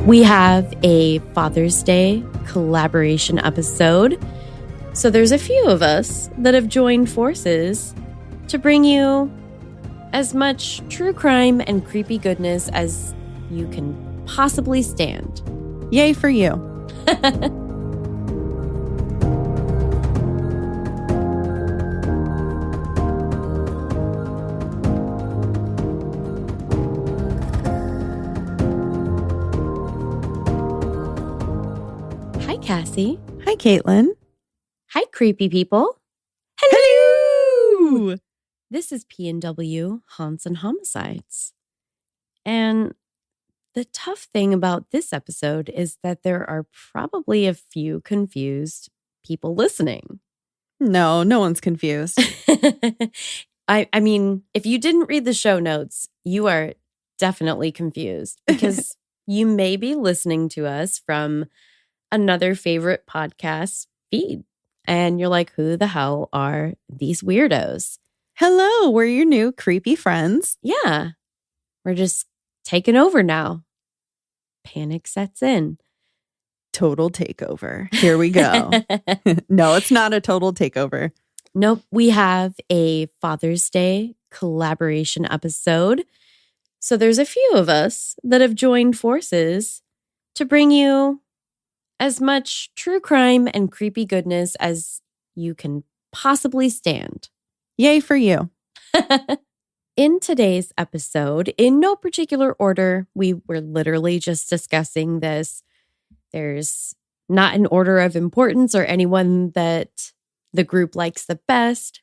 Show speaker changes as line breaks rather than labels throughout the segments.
We have a Father's Day collaboration episode. So there's a few of us that have joined forces to bring you as much true crime and creepy goodness as you can possibly stand.
Yay for you.
Hi, Cassie.
Hi, Caitlin.
Hi, creepy people.
Hello.
This is P&W Haunts and Homicides. And the tough thing about this episode is that there are probably a few confused people listening.
No one's confused.
I mean, if you didn't read the show notes, you are definitely confused because you may be listening to us from another favorite podcast feed. And you're like, who the hell are these weirdos?
Hello, we're your new creepy friends.
Yeah, we're just taking over now. Panic sets in.
Total takeover. Here we go. No, it's not a total takeover.
Nope, we have a Father's Day collaboration episode. So there's a few of us that have joined forces to bring you as much true crime and creepy goodness as you can possibly stand.
Yay for you.
In today's episode, in no particular order, we were literally just discussing this. There's not an order of importance or anyone that the group likes the best.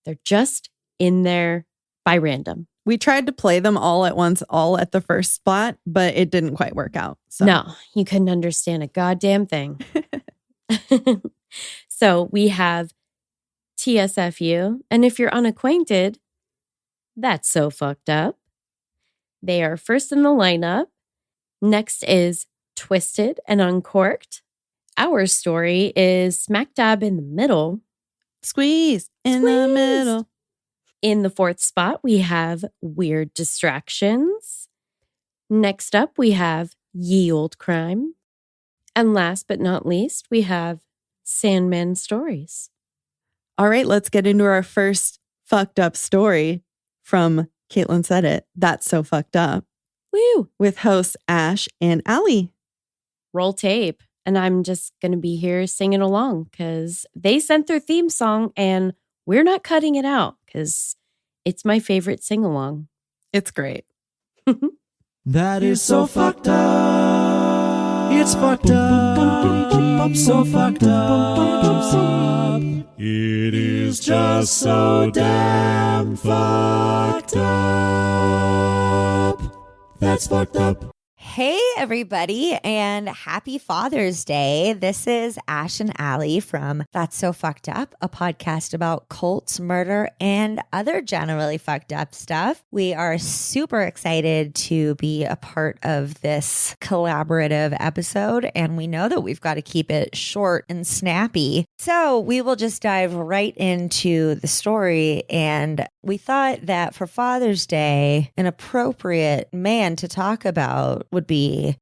They're just in there by random.
We tried to play them all at once, all at the first spot, but it didn't quite work out. So.
No, you couldn't understand a goddamn thing. So we have TSFU, and if you're unacquainted, that's so fucked up. They are first in the lineup. Next is Twisted and Uncorked. Our story is smack dab in the middle.
Squeeze in the middle.
In the fourth spot, we have Weird Distractions. Next up, we have Ye Old Crime. And last but not least, we have Sandman Stories.
All right, let's get into our first fucked up story from Caitlin Said It. That's so fucked up.
Woo!
With hosts Ash and Allie.
Roll tape. And I'm just going to be here singing along because they sent their theme song and we're not cutting it out because it's my favorite sing-along.
It's great.
That is so fucked up. It's fucked up. So fucked up. It is just so damn fucked up. That's fucked up.
Hey, everybody, and happy Father's Day. This is Ash and Allie from That's So Fucked Up, a podcast about cults, murder, and other generally fucked up stuff. We are super excited to be a part of this collaborative episode, and we know that we've got to keep it short and snappy. So we will just dive right into the story, and we thought that for Father's Day, an appropriate man to talk about would be,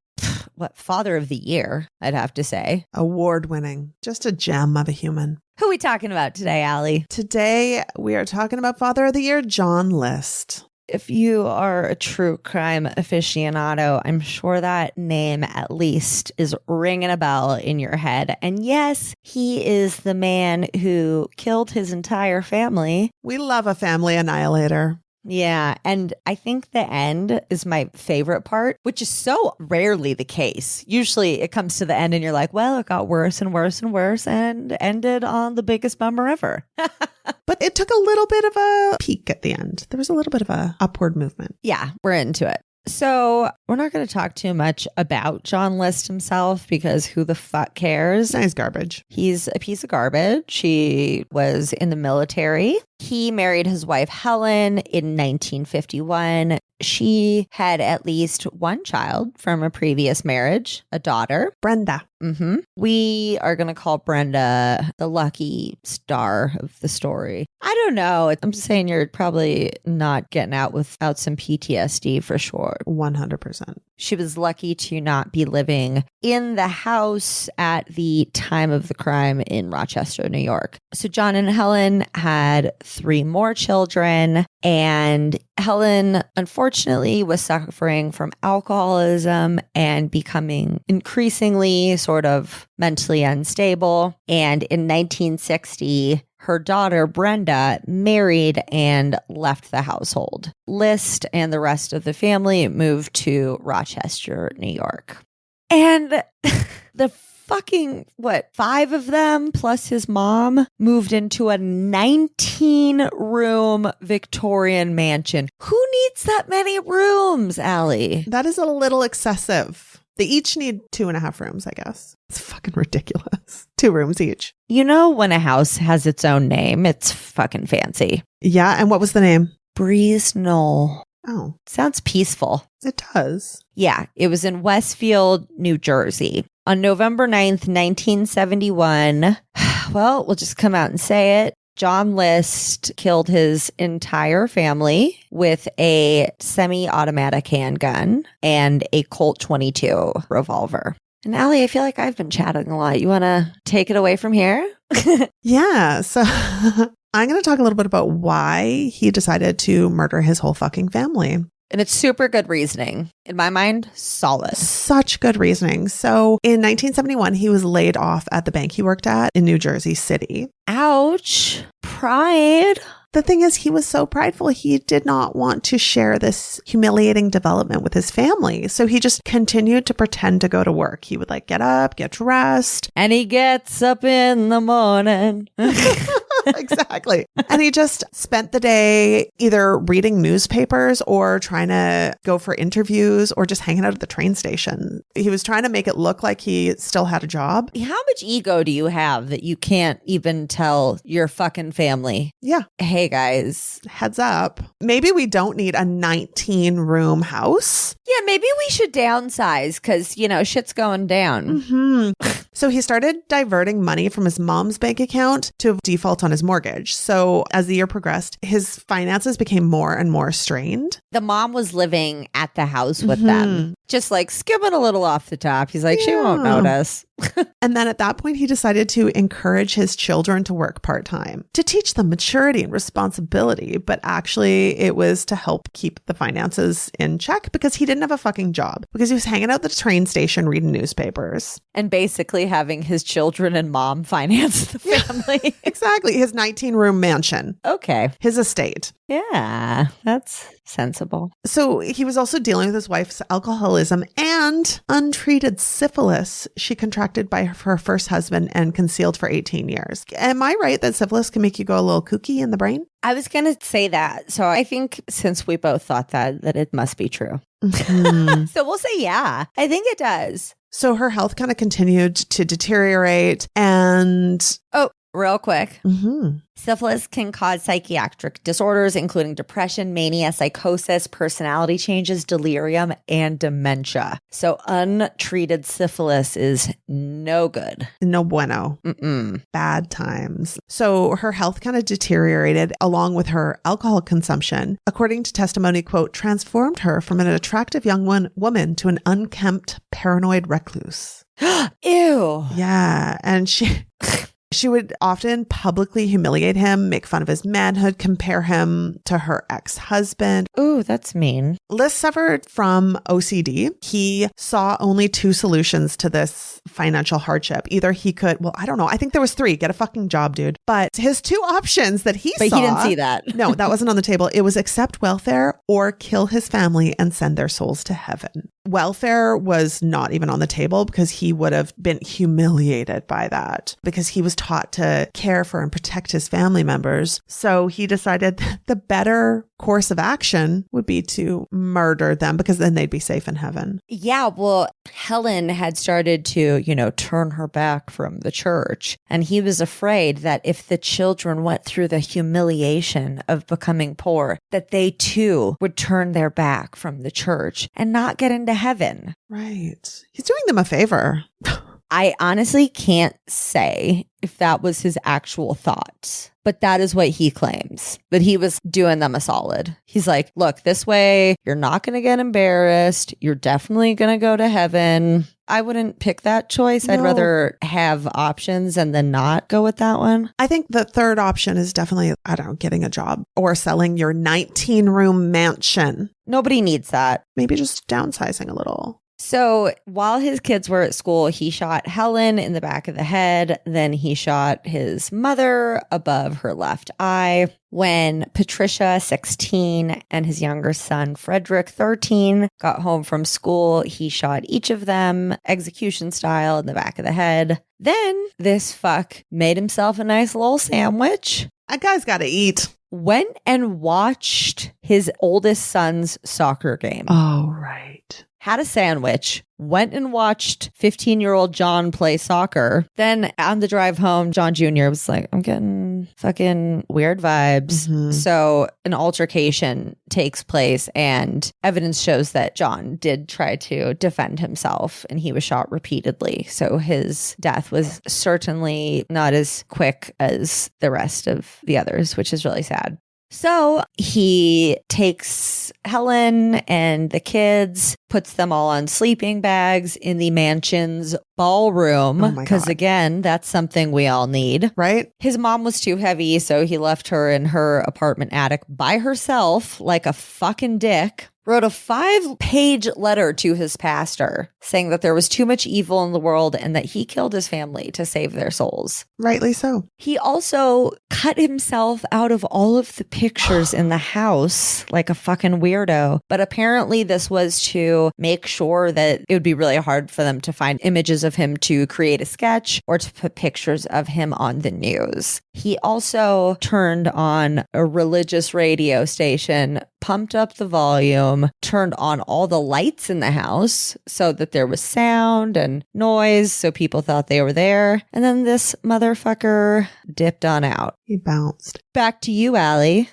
Father of the Year, I'd have to say.
Award-winning. Just a gem of a human.
Who are we talking about today, Allie?
Today, we are talking about Father of the Year, John List.
If you are a true crime aficionado, I'm sure that name at least is ringing a bell in your head. And yes, he is the man who killed his entire family.
We love a family annihilator.
Yeah, and I think the end is my favorite part, which is so rarely the case. Usually it comes to the end and you're like, well, it got worse and worse and worse and ended on the biggest bummer ever.
But it took a little bit of a peak at the end. There was a little bit of a upward movement.
Yeah, we're into it. So we're not going to talk too much about John List himself because who the fuck cares?
Nice garbage.
He's a piece of garbage. He was in the military. He married his wife Helen in 1951. She had at least one child from a previous marriage, a daughter.
Brenda.
We are going to call Brenda the lucky star of the story. I don't know. I'm just saying you're probably not getting out without some PTSD for sure.
100%.
She was lucky to not be living in the house at the time of the crime in Rochester, New York. So John and Helen had 3 more children, and Helen, unfortunately, was suffering from alcoholism and becoming increasingly sort of mentally unstable. And in 1960, her daughter, Brenda, married and left the household. List and the rest of the family moved to Rochester, New York. And the fucking, 5 of them plus his mom moved into a 19-room Victorian mansion. Who needs that many rooms, Allie?
That is a little excessive. They each need 2.5 rooms, I guess. It's fucking ridiculous. 2 rooms each.
You know, when a house has its own name, it's fucking fancy.
Yeah. And what was the name?
Breeze Knoll.
Oh,
Sounds peaceful.
it does.
Yeah, it was in Westfield, New Jersey. On November 9th, 1971, well, we'll just come out and say it. John List killed his entire family with a semi-automatic handgun and a Colt 22 revolver. And Allie, I feel like I've been chatting a lot. You want to take it away from here?
Yeah. So I'm going to talk a little bit about why he decided to murder his whole fucking family.
And it's super good reasoning. In my mind, solid.
Such good reasoning. So in 1971, he was laid off at the bank he worked at in New Jersey City.
Ouch. Pride.
The thing is, he was so prideful, he did not want to share this humiliating development with his family. So he just continued to pretend to go to work. He would get up, get dressed.
And he gets up in the morning.
Exactly. And he just spent the day either reading newspapers or trying to go for interviews or just hanging out at the train station. He was trying to make it look like he still had a job.
How much ego do you have that you can't even tell your fucking family?
Yeah.
Hey, guys.
Heads up. Maybe we don't need a 19-room house.
Yeah, maybe we should downsize because, shit's going down.
Mm-hmm. So he started diverting money from his mom's bank account to default on his mortgage. So as the year progressed, his finances became more and more strained.
The mom was living at the house with them, just skimming a little off the top. He's like, she won't notice.
And then at that point, he decided to encourage his children to work part-time to teach them maturity and responsibility. But actually, it was to help keep the finances in check because he didn't have a fucking job because he was hanging out at the train station reading newspapers.
And basically having his children and mom finance the family.
Exactly. His 19-room mansion.
Okay.
His estate.
Yeah, that's sensible.
So he was also dealing with his wife's alcoholism and untreated syphilis she contracted by her first husband and concealed for 18 years. Am I right that syphilis can make you go a little kooky in the brain?
I was going to say that. So I think since we both thought that it must be true.
Mm-hmm.
So we'll say, yeah, I think it does.
So her health kind of continued to deteriorate and...
Oh, real quick.
Mm-hmm.
Syphilis can cause psychiatric disorders, including depression, mania, psychosis, personality changes, delirium, and dementia. So untreated syphilis is no good.
No bueno.
Mm-mm.
Bad times. So her health kind of deteriorated along with her alcohol consumption. According to testimony, quote, transformed her from an attractive young woman to an unkempt, paranoid recluse.
Ew.
Yeah. And she would often publicly humiliate him, make fun of his manhood, compare him to her ex-husband.
Ooh, that's mean.
List suffered from OCD. He saw only 2 solutions to this financial hardship. Either he could, I don't know. I think there was 3. Get a fucking job, dude. But his 2 options that he saw.
But he didn't see that.
No, that wasn't on the table. It was accept welfare or kill his family and send their souls to heaven. Welfare was not even on the table because he would have been humiliated by that because he was taught to care for and protect his family members. So he decided the better course of action would be to murder them because then they'd be safe in heaven.
Yeah, well, Helen had started to, turn her back from the church. And he was afraid that if the children went through the humiliation of becoming poor, that they too would turn their back from the church and not get into heaven.
Right. He's doing them a favor.
I honestly can't say if that was his actual thoughts, but that is what he claims, that he was doing them a solid. He's like, look, this way, you're not going to get embarrassed. You're definitely going to go to heaven. I wouldn't pick that choice.
No.
I'd rather have options and then not go with that one.
I think the third option is definitely, I don't know, getting a job or selling your 19-room mansion.
Nobody needs that.
Maybe just downsizing a little.
So while his kids were at school, he shot Helen in the back of the head. Then he shot his mother above her left eye. When Patricia, 16, and his younger son, Frederick, 13, got home from school, he shot each of them execution style in the back of the head. Then this fuck made himself a nice little sandwich.
That guy's got to eat.
Went and watched his oldest son's soccer game.
Oh, right.
Had a sandwich, went and watched 15-year-old John play soccer. Then on the drive home, John Jr. was like, I'm getting fucking weird vibes.
Mhm.
So an altercation takes place and evidence shows that John did try to defend himself and he was shot repeatedly. So his death was certainly not as quick as the rest of the others, which is really sad. So he takes Helen and the kids, puts them all on sleeping bags in the mansion's ballroom.
Oh my
Because
God.
again, that's something we all need.
Right?
His mom was too heavy, so he left her in her apartment attic by herself like a fucking dick. Wrote a 5-page letter to his pastor saying that there was too much evil in the world and that he killed his family to save their souls.
Rightly so.
He also cut himself out of all of the pictures in the house like a fucking weirdo. But apparently this was to make sure that it would be really hard for them to find images of him to create a sketch or to put pictures of him on the news. He also turned on a religious radio station, pumped up the volume, turned on all the lights in the house so that there was sound and noise so people thought they were there. And then this motherfucker dipped on out.
He bounced.
Back to you, Allie.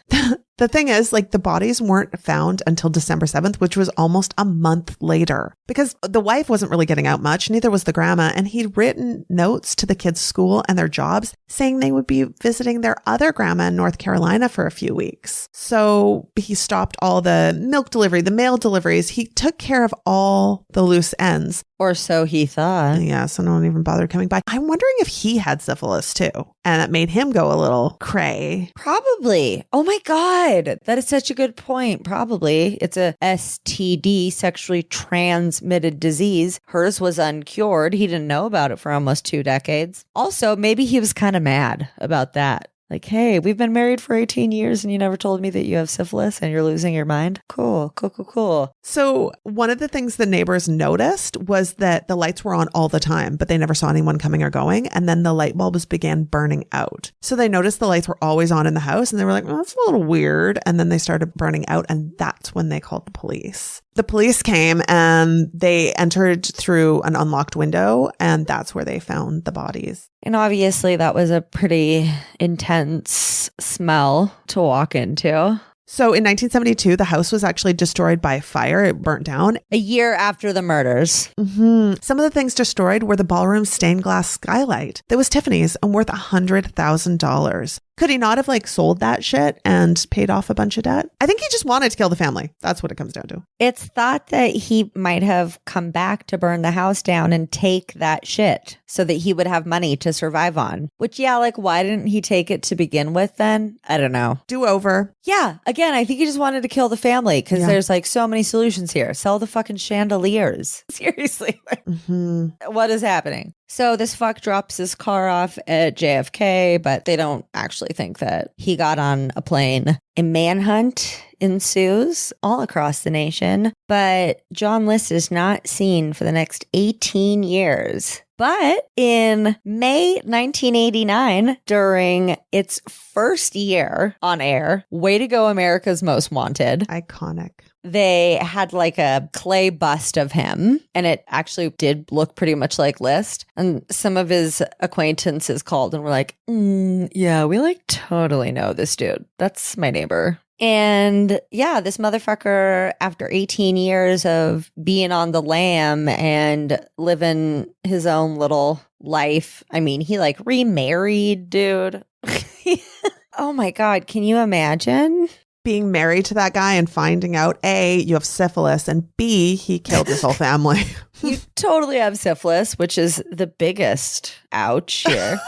The thing is, like, the bodies weren't found until December 7th, which was almost a month later because the wife wasn't really getting out much. Neither was the grandma. And he'd written notes to the kids' school and their jobs saying they would be visiting their other grandma in North Carolina for a few weeks. So he stopped all the milk delivery, the mail deliveries. He took care of all the loose ends.
Or so he thought.
Yeah, so no one even bothered coming by. I'm wondering if he had syphilis too. And that made him go a little cray.
Probably. Oh my God. That is such a good point. Probably. It's a STD, sexually transmitted disease. Hers was uncured. He didn't know about it for almost 2 decades. Also, maybe he was kind of mad about that. Like, hey, we've been married for 18 years and you never told me that you have syphilis and you're losing your mind. Cool.
So one of the things the neighbors noticed was that the lights were on all the time, but they never saw anyone coming or going. And then the light bulbs began burning out. So they noticed the lights were always on in the house and they were like, oh, that's a little weird. And then they started burning out. And that's when they called the police. The police came and they entered through an unlocked window. And that's where they found the bodies.
And obviously that was a pretty intense smell to walk into.
So in 1972, the house was actually destroyed by fire. It burnt down.
A year after the murders.
Some of the things destroyed were the ballroom's stained glass skylight that was Tiffany's and worth $100,000. Could he not have sold that shit and paid off a bunch of debt? I think he just wanted to kill the family. That's what it comes down to.
It's thought that he might have come back to burn the house down and take that shit so that he would have money to survive on. Which, why didn't he take it to begin with then? I don't know.
Do over.
Yeah. Again, I think he just wanted to kill the family because
Yeah.
there's so many solutions here. Sell the fucking chandeliers. Seriously. What is happening? So this fuck drops his car off at JFK, but they don't actually think that he got on a plane. A manhunt ensues all across the nation, but John List is not seen for the next 18 years. But in May 1989, during its first year on air, Way to Go America's Most Wanted,
Iconic.
they had a clay bust of him, and it actually did look pretty much like List. And some of his acquaintances called and were like, yeah, we totally know this dude. That's my neighbor. And yeah, this motherfucker, after 18 years of being on the lam and living his own little life, I mean, he like remarried, dude. Oh my God. Can you imagine?
Being married to that guy and finding out A, you have syphilis, and B, he killed his whole family.
You totally have syphilis, which is the biggest ouch here.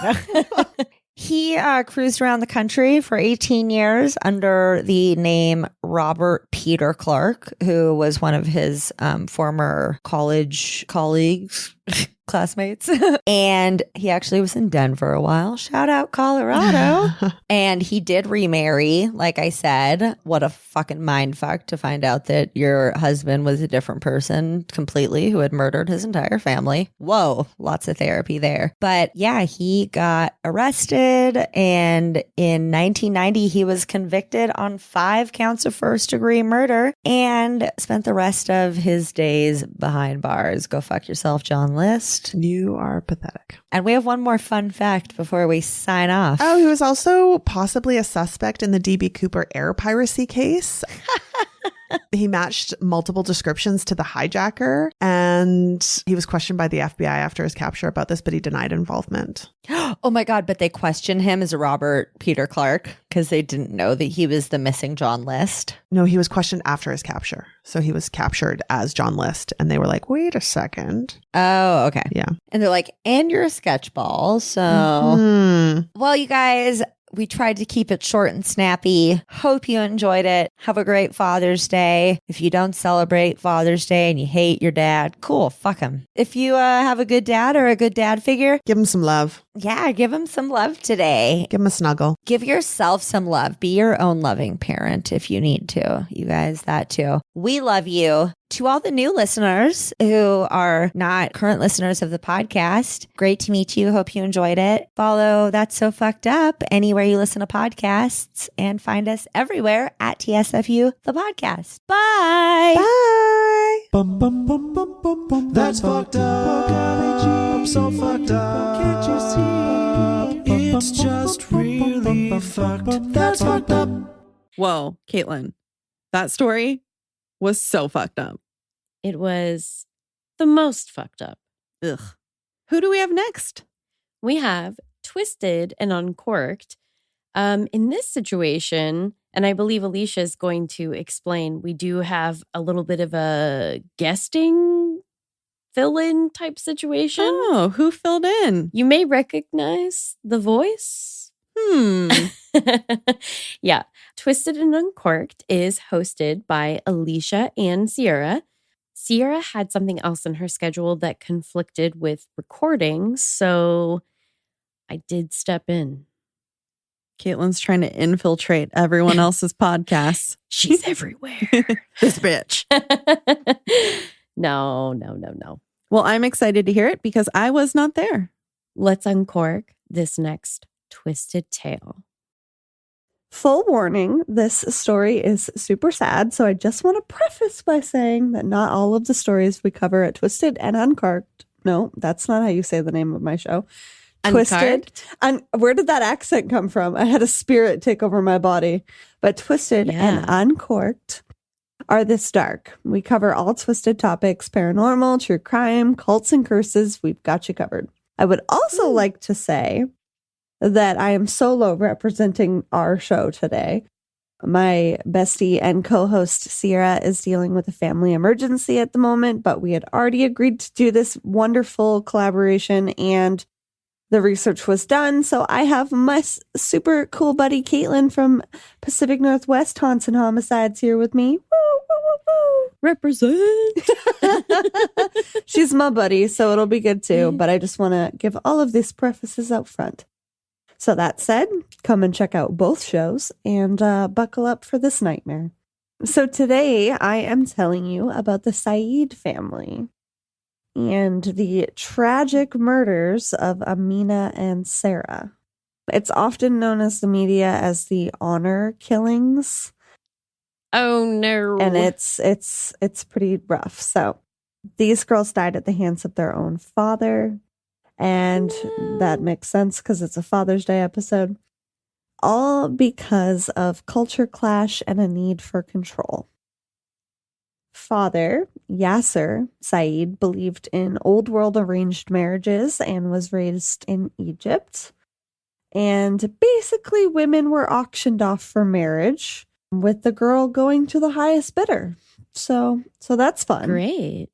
He cruised around the country for 18 years under the name Robert Peter Clark, who was one of his former college colleagues, classmates. And he actually was in Denver a while. Shout out Colorado. And he did remarry, like I said. What a fucking mind fuck to find out that your husband was a different person completely who had murdered his entire family. Whoa, lots of therapy there. But yeah, he got arrested, and in 1990 he was convicted on 5 counts of first-degree murder and spent the rest of his days behind bars. Go fuck yourself, John List.
You are pathetic.
And we have one more fun fact before we sign off.
Oh, he was also possibly a suspect in the D.B. Cooper air piracy case. He matched multiple descriptions to the hijacker, and he was questioned by the FBI after his capture about this, but he denied involvement.
Oh my God, but they questioned him as Robert Peter Clark because they didn't know that he was the missing John List.
No, he was questioned after his capture. So he was captured as John List, and they were like, wait a second.
Oh, okay.
Yeah.
And they're like, and you're a sketchball. So, well, you guys, we tried to keep it short and snappy. Hope you enjoyed it. Have a great Father's Day. If you don't celebrate Father's Day and you hate your dad, cool, fuck him. If you have a good dad or a good dad figure,
Give him some love.
yeah, give him some love today.
Give him a snuggle.
Give yourself some love. Be your own loving parent if you need to. You guys, that too. We love you. To all the new listeners who are not current listeners of the podcast, great to meet you. Hope you enjoyed it. Follow That's So Fucked Up anywhere you listen to podcasts, and find us everywhere at TSFU, the podcast. Bye.
Bye.
Bum bum bum bum bum bum. That's fucked up. I'm so fucked up. Can't you see? It's just really fucked. That's fucked up.
Whoa, Caitlin, that story was so fucked up.
It was the most fucked up.
Ugh. Who do we have next?
We have Twisted and Uncorked. In this situation, and I believe Alicia is going to explain, we do have a little bit of a guesting fill-in type situation.
Oh, who filled in?
You may recognize the voice. Yeah. Twisted and Uncorked is hosted by Alicia and Sierra. Sierra had something else in her schedule that conflicted with recording, so I did step in.
Caitlin's trying to infiltrate everyone else's podcasts.
She's everywhere.
This bitch.
No.
Well, I'm excited to hear it because I was not there.
Let's uncork this next twisted tale.
Full warning, this story is super sad, so I just want to preface by saying that not all of the stories we cover at Twisted and Uncorked. No, that's not how you say the name of my show. Twisted. Where did that accent come from? I had a spirit take over my body. But Twisted and Uncorked are this dark. We cover all twisted topics: paranormal, true crime, cults and curses. We've got you covered. I would also like to say that I am solo representing our show today. My bestie and co-host Sierra is dealing with a family emergency at the moment, but we had already agreed to do this wonderful collaboration, and the research was done. So I have my super cool buddy Caitlin from Pacific Northwest Haunts and Homicides here with me. Woo, woo, woo, woo.
Represent.
She's my buddy, so it'll be good too. But I just want to give all of these prefaces up front. So that said, come and check out both shows and buckle up for this nightmare. So today I am telling you about the Said family and the tragic murders of Amina and Sarah. It's often known as the media as the Honor Killings.
Oh no.
And it's pretty rough. So these girls died at the hands of their own father. And that makes sense because it's a Father's Day episode. all because of culture clash and a need for control. Father, Yaser Said, believed in old world arranged marriages and was raised in Egypt. And basically, women were auctioned off for marriage, with the girl going to the highest bidder. So that's fun.
Great.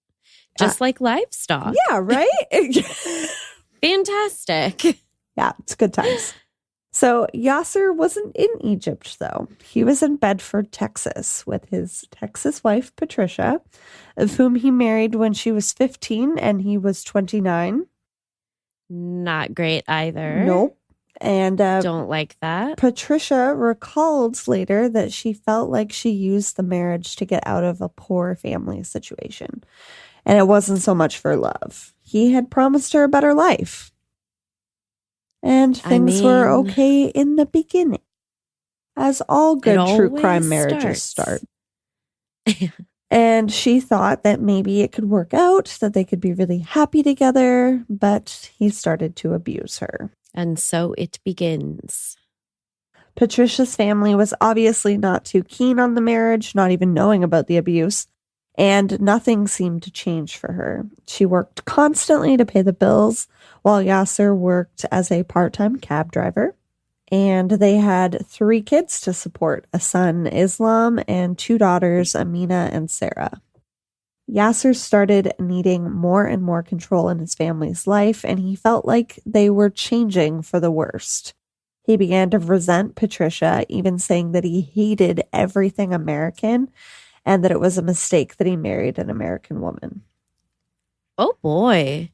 Just like livestock.
Yeah, right?
Fantastic.
Yeah, it's good times. So Yaser wasn't in Egypt, though. He was in Bedford, Texas, with his Texas wife, Patricia, of whom he married when she was 15 and he was 29.
Not great either.
Nope. And
don't like that.
Patricia recalled later that she felt like she used the marriage to get out of a poor family situation. And it wasn't so much for love. He had promised her a better life. And things were okay in the beginning, as all good true crime marriages start. And she thought that maybe it could work out, that they could be really happy together, but he started to abuse her.
And so it begins.
Patricia's family was obviously not too keen on the marriage, not even knowing about the abuse, and nothing seemed to change for her. She worked constantly to pay the bills, while Yaser worked as a part-time cab driver. And they had 3 kids to support, a son, Islam, and 2 daughters, Amina and Sarah. Yaser started needing more and more control in his family's life, and he felt like they were changing for the worst. He began to resent Patricia, even saying that he hated everything American and that it was a mistake that he married an American woman.
Oh, boy.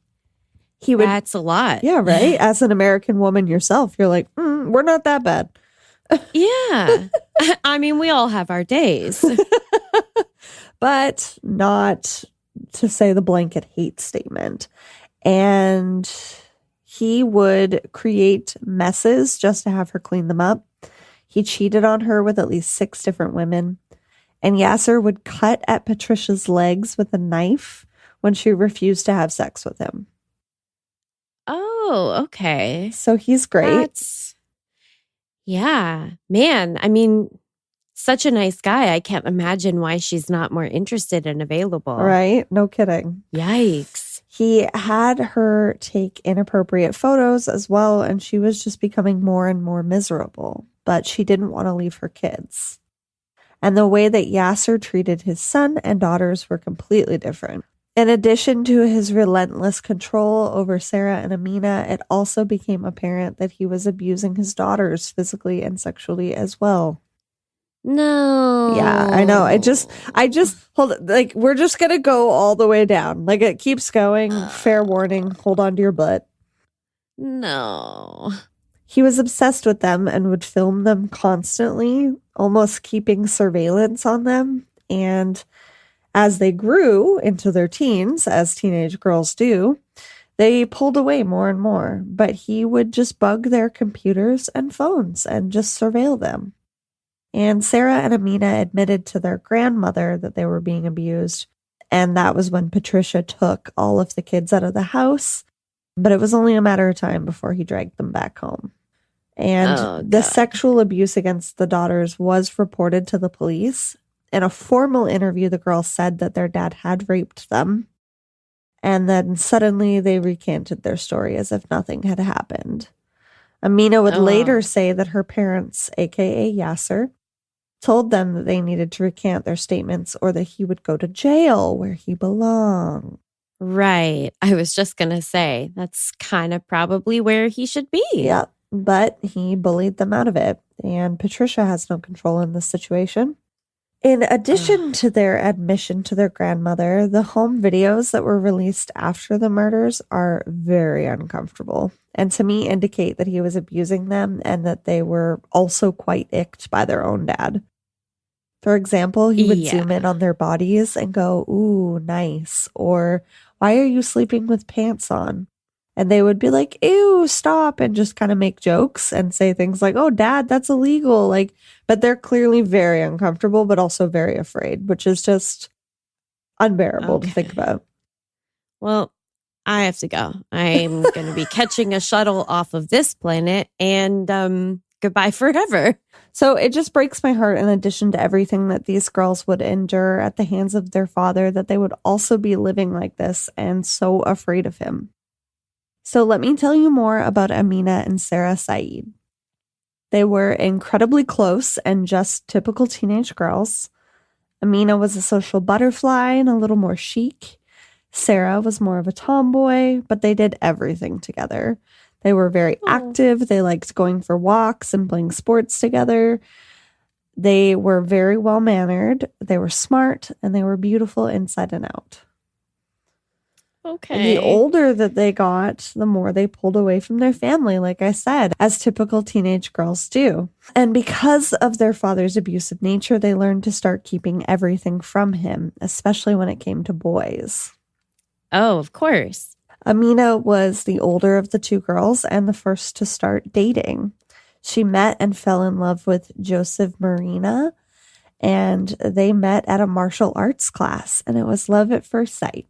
That's a lot.
Yeah, right? As an American woman yourself, you're like, we're not that bad.
Yeah. I mean, we all have our days.
But not to say the blanket hate statement. And he would create messes just to have her clean them up. He cheated on her with at least 6 different women. And Yaser would cut at Patricia's legs with a knife when she refused to have sex with him.
Oh, okay.
So he's great.
Yeah. Man, I mean, such a nice guy. I can't imagine why she's not more interested and available.
Right? No kidding.
Yikes.
He had her take inappropriate photos as well, and she was just becoming more and more miserable. But she didn't want to leave her kids. And the way that Yaser treated his son and daughters were completely different. In addition to his relentless control over Sarah and Amina, it also became apparent that he was abusing his daughters physically and sexually as well.
No.
Yeah, I know. I just hold it. Like, we're just going to go all the way down. Like, it keeps going. Fair warning. Hold on to your butt.
No.
He was obsessed with them and would film them constantly, almost keeping surveillance on them. And as they grew into their teens, as teenage girls do, they pulled away more and more. But he would just bug their computers and phones and just surveil them. And Sarah and Amina admitted to their grandmother that they were being abused. And that was when Patricia took all of the kids out of the house. But it was only a matter of time before he dragged them back home. And the sexual abuse against the daughters was reported to the police. In a formal interview, the girls said that their dad had raped them. And then suddenly they recanted their story as if nothing had happened. Amina would later say that her parents, aka Yaser, told them that they needed to recant their statements or that he would go to jail where he belonged.
Right. I was just going to say, that's kind of probably where he should be.
Yeah, but he bullied them out of it. And Patricia has no control in this situation. In addition to their admission to their grandmother, the home videos that were released after the murders are very uncomfortable. And to me indicate that he was abusing them and that they were also quite icked by their own dad. For example, he would zoom in on their bodies and go, "Ooh, nice." Or, "Why are you sleeping with pants on?" And they would be like, "Ew, stop," and just kind of make jokes and say things like, "Oh, dad, that's illegal." Like, but they're clearly very uncomfortable, but also very afraid, which is just unbearable to think about.
Well, I have to go. I'm going to be catching a shuttle off of this planet. And goodbye forever.
So it just breaks my heart, in addition to everything that these girls would endure at the hands of their father, that they would also be living like this and so afraid of him. So let me tell you more about Amina and Sarah Said. They were incredibly close and just typical teenage girls. Amina was a social butterfly and a little more chic. Sarah was more of a tomboy, but they did everything together. They were very active. They liked going for walks and playing sports together. They were very well-mannered. They were smart, and they were beautiful inside and out.
Okay.
The older that they got, the more they pulled away from their family, like I said, as typical teenage girls do. And because of their father's abusive nature, they learned to start keeping everything from him, especially when it came to boys.
Oh, of course.
Amina was the older of the two girls and the first to start dating. She met and fell in love with Joseph Marina, and they met at a martial arts class, and it was love at first sight.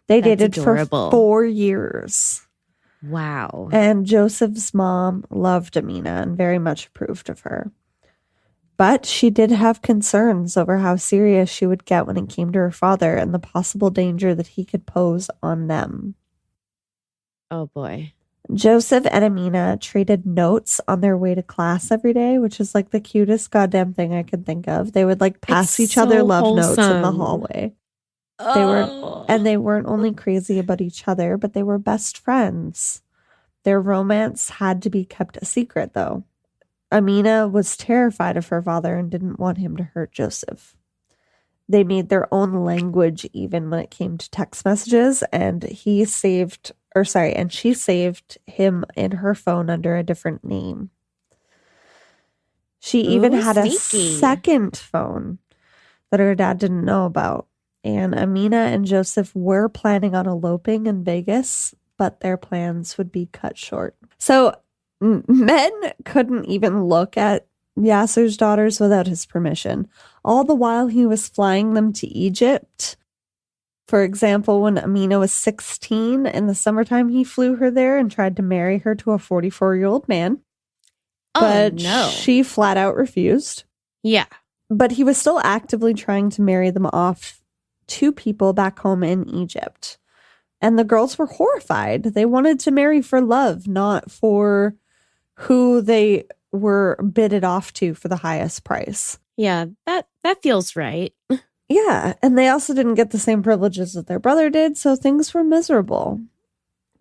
They
That's
dated
adorable.
for 4 years.
Wow.
And Joseph's mom loved Amina and very much approved of her. But she did have concerns over how serious she would get when it came to her father and the possible danger that he could pose on them.
Oh, boy.
Joseph and Amina traded notes on their way to class every day, which is like the cutest goddamn thing I could think of. They would like pass
It's
each other
so
notes in the
wholesome.
hallway.
Oh.
They weren't only crazy about each other, but they were best friends. Their romance had to be kept a secret, though. Amina was terrified of her father and didn't want him to hurt Joseph. They made their own language even when it came to text messages, and she saved him in her phone under a different name. She even
Ooh,
had a
sneaky.
second phone that her dad didn't know about. And Amina and Joseph were planning on eloping in Vegas, but their plans would be cut short. So men couldn't even look at Yaser's daughters without his permission. All the while he was flying them to Egypt. For example, when Amina was 16 in the summertime, he flew her there and tried to marry her to a 44-year-old man. But
no.
she flat out refused.
Yeah.
But he was still actively trying to marry them off to people back home in Egypt. And the girls were horrified. They wanted to marry for love, not for who they were bidded off to for the highest price.
Yeah, that feels right.
Yeah, and they also didn't get the same privileges that their brother did, so things were miserable.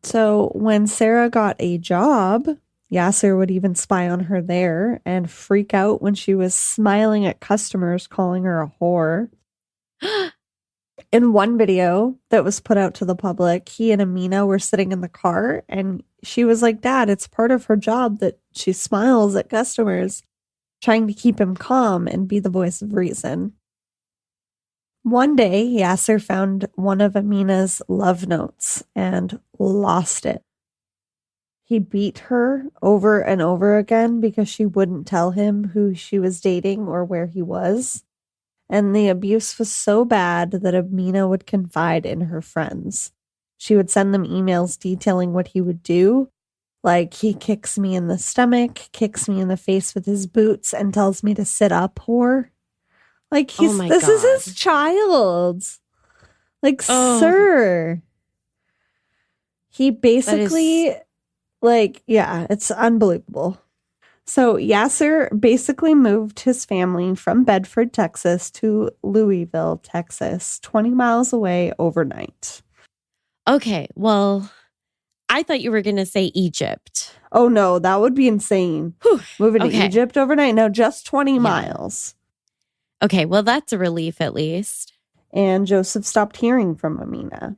So when Sarah got a job, Yaser would even spy on her there and freak out when she was smiling at customers, calling her a whore. In one video that was put out to the public, he and Amina were sitting in the car, and she was like, "Dad, it's part of her job that she smiles at customers," trying to keep him calm and be the voice of reason. One day, Yaser found one of Amina's love notes and lost it. He beat her over and over again because she wouldn't tell him who she was dating or where he was. And the abuse was so bad that Amina would confide in her friends. She would send them emails detailing what he would do. Like, he kicks me in the stomach, kicks me in the face with his boots, and tells me to sit up, whore. Like, this is his child. Like, sir. He basically, it's unbelievable. So Yaser basically moved his family from Bedford, Texas to Louisville, Texas, 20 miles away overnight.
Okay, well, I thought you were going to say Egypt.
Oh, no, that would be insane.
Whew.
Moving to
Okay.
Egypt overnight? No, just 20 miles.
Okay, well, that's a relief at least.
And Joseph stopped hearing from Amina.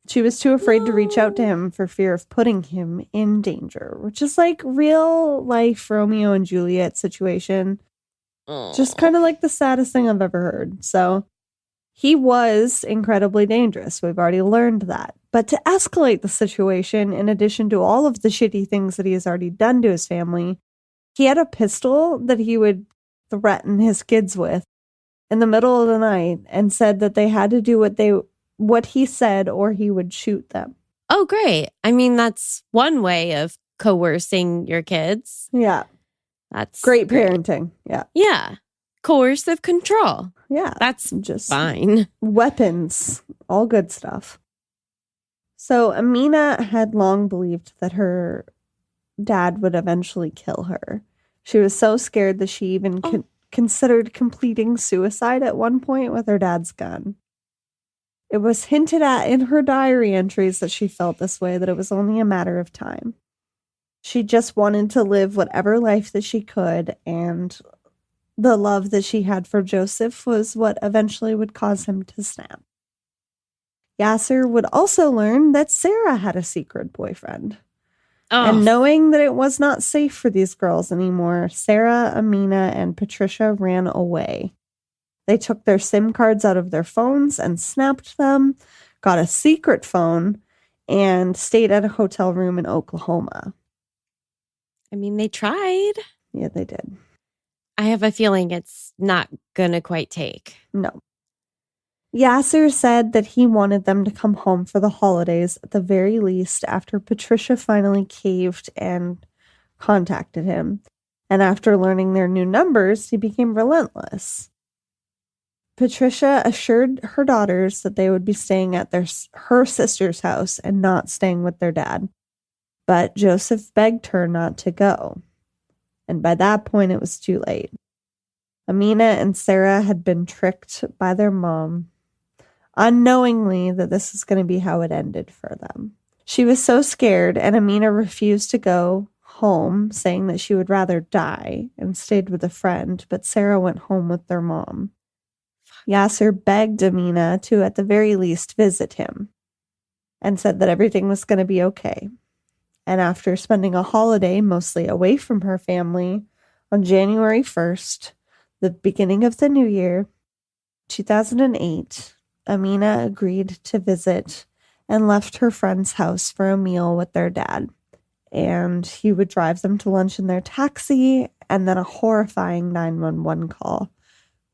She was too afraid to reach out to him for fear of putting him in danger, which is like real life Romeo and Juliet situation. Just kind of like the saddest thing I've ever heard. So he was incredibly dangerous. We've already learned that. But to escalate the situation, in addition to all of the shitty things that he has already done to his family, he had a pistol that he would threaten his kids with in the middle of the night and said that they had to do what he said or he would shoot them.
Oh, great. I mean, that's one way of coercing your kids.
Yeah.
That's
Great parenting. Yeah.
Yeah. Coercive control.
Yeah.
That's
just
fine.
weapons. All good stuff. So Amina had long believed that her dad would eventually kill her. She was so scared that she even considered completing suicide at one point with her dad's gun. It was hinted at in her diary entries that she felt this way, that it was only a matter of time. She just wanted to live whatever life that she could, and the love that she had for Joseph was what eventually would cause him to snap. Yaser would also learn that Sarah had a secret boyfriend. And knowing that it was not safe for these girls anymore, Sarah, Amina, and Patricia ran away. They took their SIM cards out of their phones and snapped them, got a secret phone, and stayed at a hotel room in Oklahoma.
I mean, they tried.
Yeah, they did.
I have a feeling it's not gonna quite take.
No. Yaser said that he wanted them to come home for the holidays at the very least after Patricia finally caved and contacted him. And after learning their new numbers, he became relentless. Patricia assured her daughters that they would be staying at her sister's house and not staying with their dad. But Joseph begged her not to go. And by that point, it was too late. Amina and Sarah had been tricked by their mom, unknowingly that this is going to be how it ended for them. She was so scared, and Amina refused to go home, saying that she would rather die, and stayed with a friend, but Sarah went home with their mom. Yaser begged Amina to, at the very least, visit him, and said that everything was going to be okay. And after spending a holiday mostly away from her family, on January 1st, the beginning of the new year, 2008, Amina agreed to visit and left her friend's house for a meal with their dad. And he would drive them to lunch in their taxi, and then a horrifying 911 call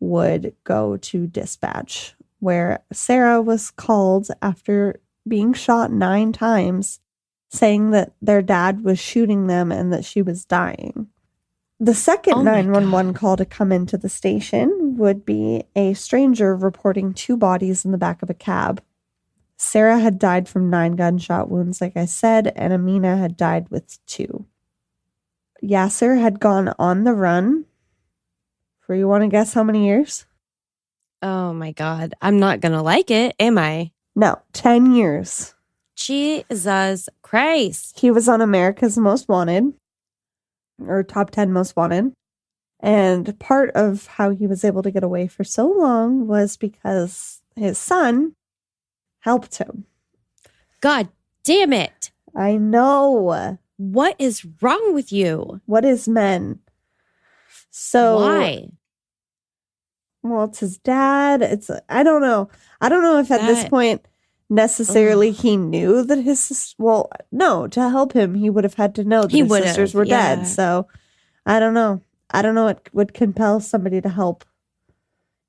would go to dispatch, where Sarah was called after being shot 9 times, saying that their dad was shooting them and that she was dying. The second 911 call to come into the station would be a stranger reporting 2 bodies in the back of a cab. Sarah had died from 9 gunshot wounds, like I said, and Amina had died with 2. Yaser had gone on the run for, you want to guess how many years?
Oh my God. I'm not going to like it, am I?
No, 10 years.
Jesus Christ.
He was on America's Most Wanted, or top 10 most wanted. And part of how he was able to get away for so long was because his son helped him.
God damn it.
I know.
What is wrong with you?
What is men? So
why?
Well, it's his dad. I don't know. I don't know if at this point necessarily he knew that his sister, well, no, to help him, he would have had to know that his sisters were dead. So I don't know. I don't know what would compel somebody to help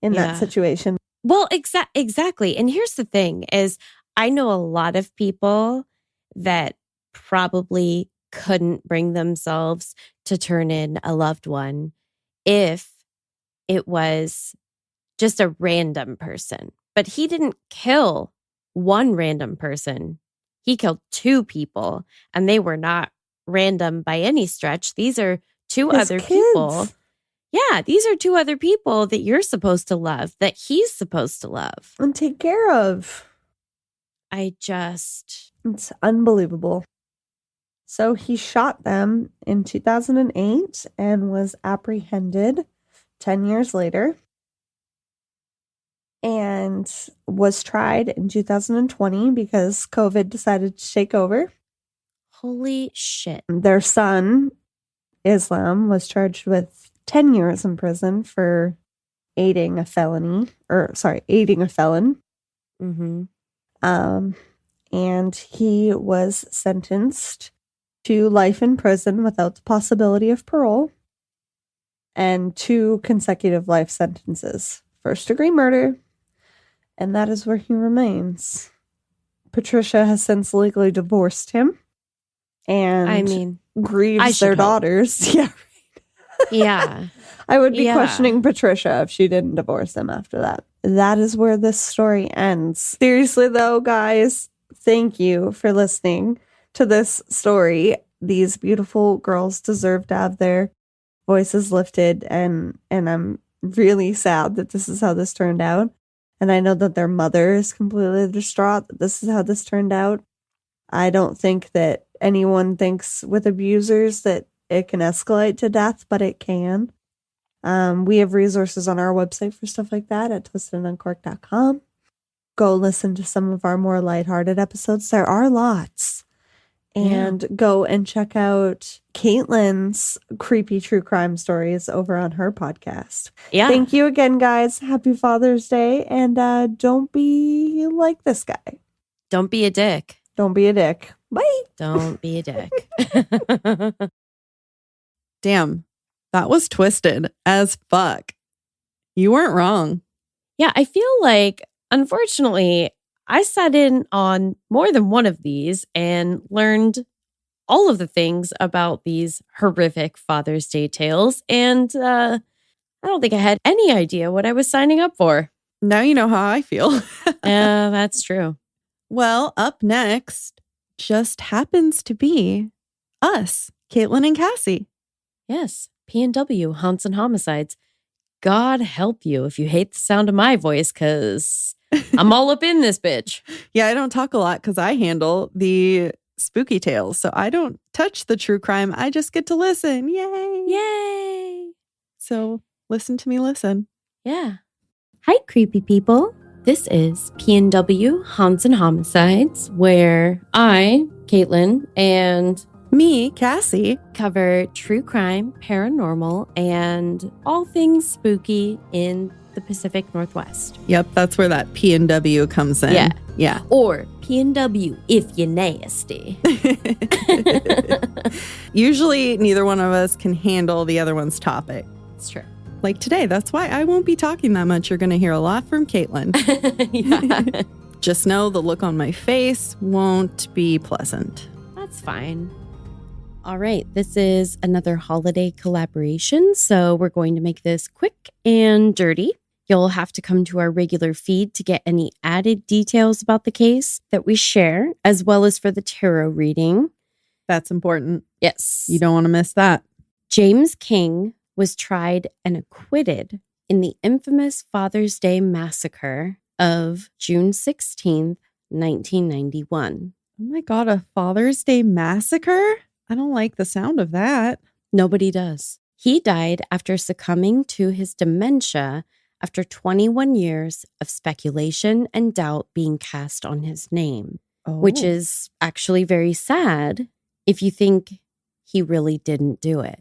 in that situation.
Well, exactly. And here's the thing is, I know a lot of people that probably couldn't bring themselves to turn in a loved one if it was just a random person. But he didn't kill one random person. He killed 2 people, and they were not random by any stretch. These are 2 other people. Yeah, these are 2 other people that you're supposed to love, that he's supposed to love
and take care of. It's unbelievable. So he shot them in 2008 and was apprehended 10 years later, and was tried in 2020 because COVID decided to take over.
Holy shit.
Their son, Islam, was charged with 10 years in prison for aiding a felon.
Mm-hmm.
And he was sentenced to life in prison without the possibility of parole, and 2 consecutive life sentences. First-degree murder, and that is where he remains. Patricia has since legally divorced him and grieves their daughters. Yeah,
Yeah.
I would be
Yeah.
questioning Patricia if she didn't divorce him after that. That is where this story ends. Seriously, though, guys, thank you for listening to this story. These beautiful girls deserve to have their voices lifted, and I'm really sad that this is how this turned out. And I know that their mother is completely distraught that this is how this turned out. I don't think that anyone thinks with abusers that it can escalate to death, but it can. We have resources on our website for stuff like that at twistedanduncorked.com. Go listen to some of our more lighthearted episodes. There are lots. And go and check out Caitlin's creepy true crime stories over on her podcast.
Yeah.
Thank you again, guys. Happy Father's Day. And don't be like this guy.
Don't be a dick.
Don't be a dick. Bye.
Don't be a dick.
Damn, that was twisted as fuck. You weren't wrong.
Yeah, I feel like, unfortunately, I sat in on more than one of these and learned all of the things about these horrific Father's Day tales. And I don't think I had any idea what I was signing up for.
Now you know how I feel.
Yeah, that's true.
Well, up next just happens to be us, Caitlin and Cassie.
Yes, P&W, Haunts and Homicides. God help you if you hate the sound of my voice, because I'm all up in this bitch.
Yeah, I don't talk a lot because I handle the spooky tales. So I don't touch the true crime. I just get to listen. Yay.
Yay.
So listen to me listen.
Yeah. Hi, creepy people. This is P&W, Haunts and Homicides, where I, Caitlin, and
Me, Cassie.
cover true crime, paranormal, and all things spooky in the Pacific Northwest.
Yep, that's where that P&W comes in.
Yeah.
Yeah.
Or P&W if you're nasty.
Usually neither one of us can handle the other one's topic.
It's true.
Like today, that's why I won't be talking that much. You're going to hear a lot from Caitlin.
Yeah.
Just know the look on my face won't be pleasant.
That's fine. All right, this is another holiday collaboration, so we're going to make this quick and dirty. You'll have to come to our regular feed to get any added details about the case that we share, as well as for the tarot reading.
That's important.
Yes.
You don't want to miss that.
James King was tried and acquitted in the infamous Father's Day Massacre of June 16th, 1991.
Oh my God, a Father's Day massacre? I don't like the sound of that.
Nobody does. He died after succumbing to his dementia after 21 years of speculation and doubt being cast on his name, which is actually very sad if you think he really didn't do it.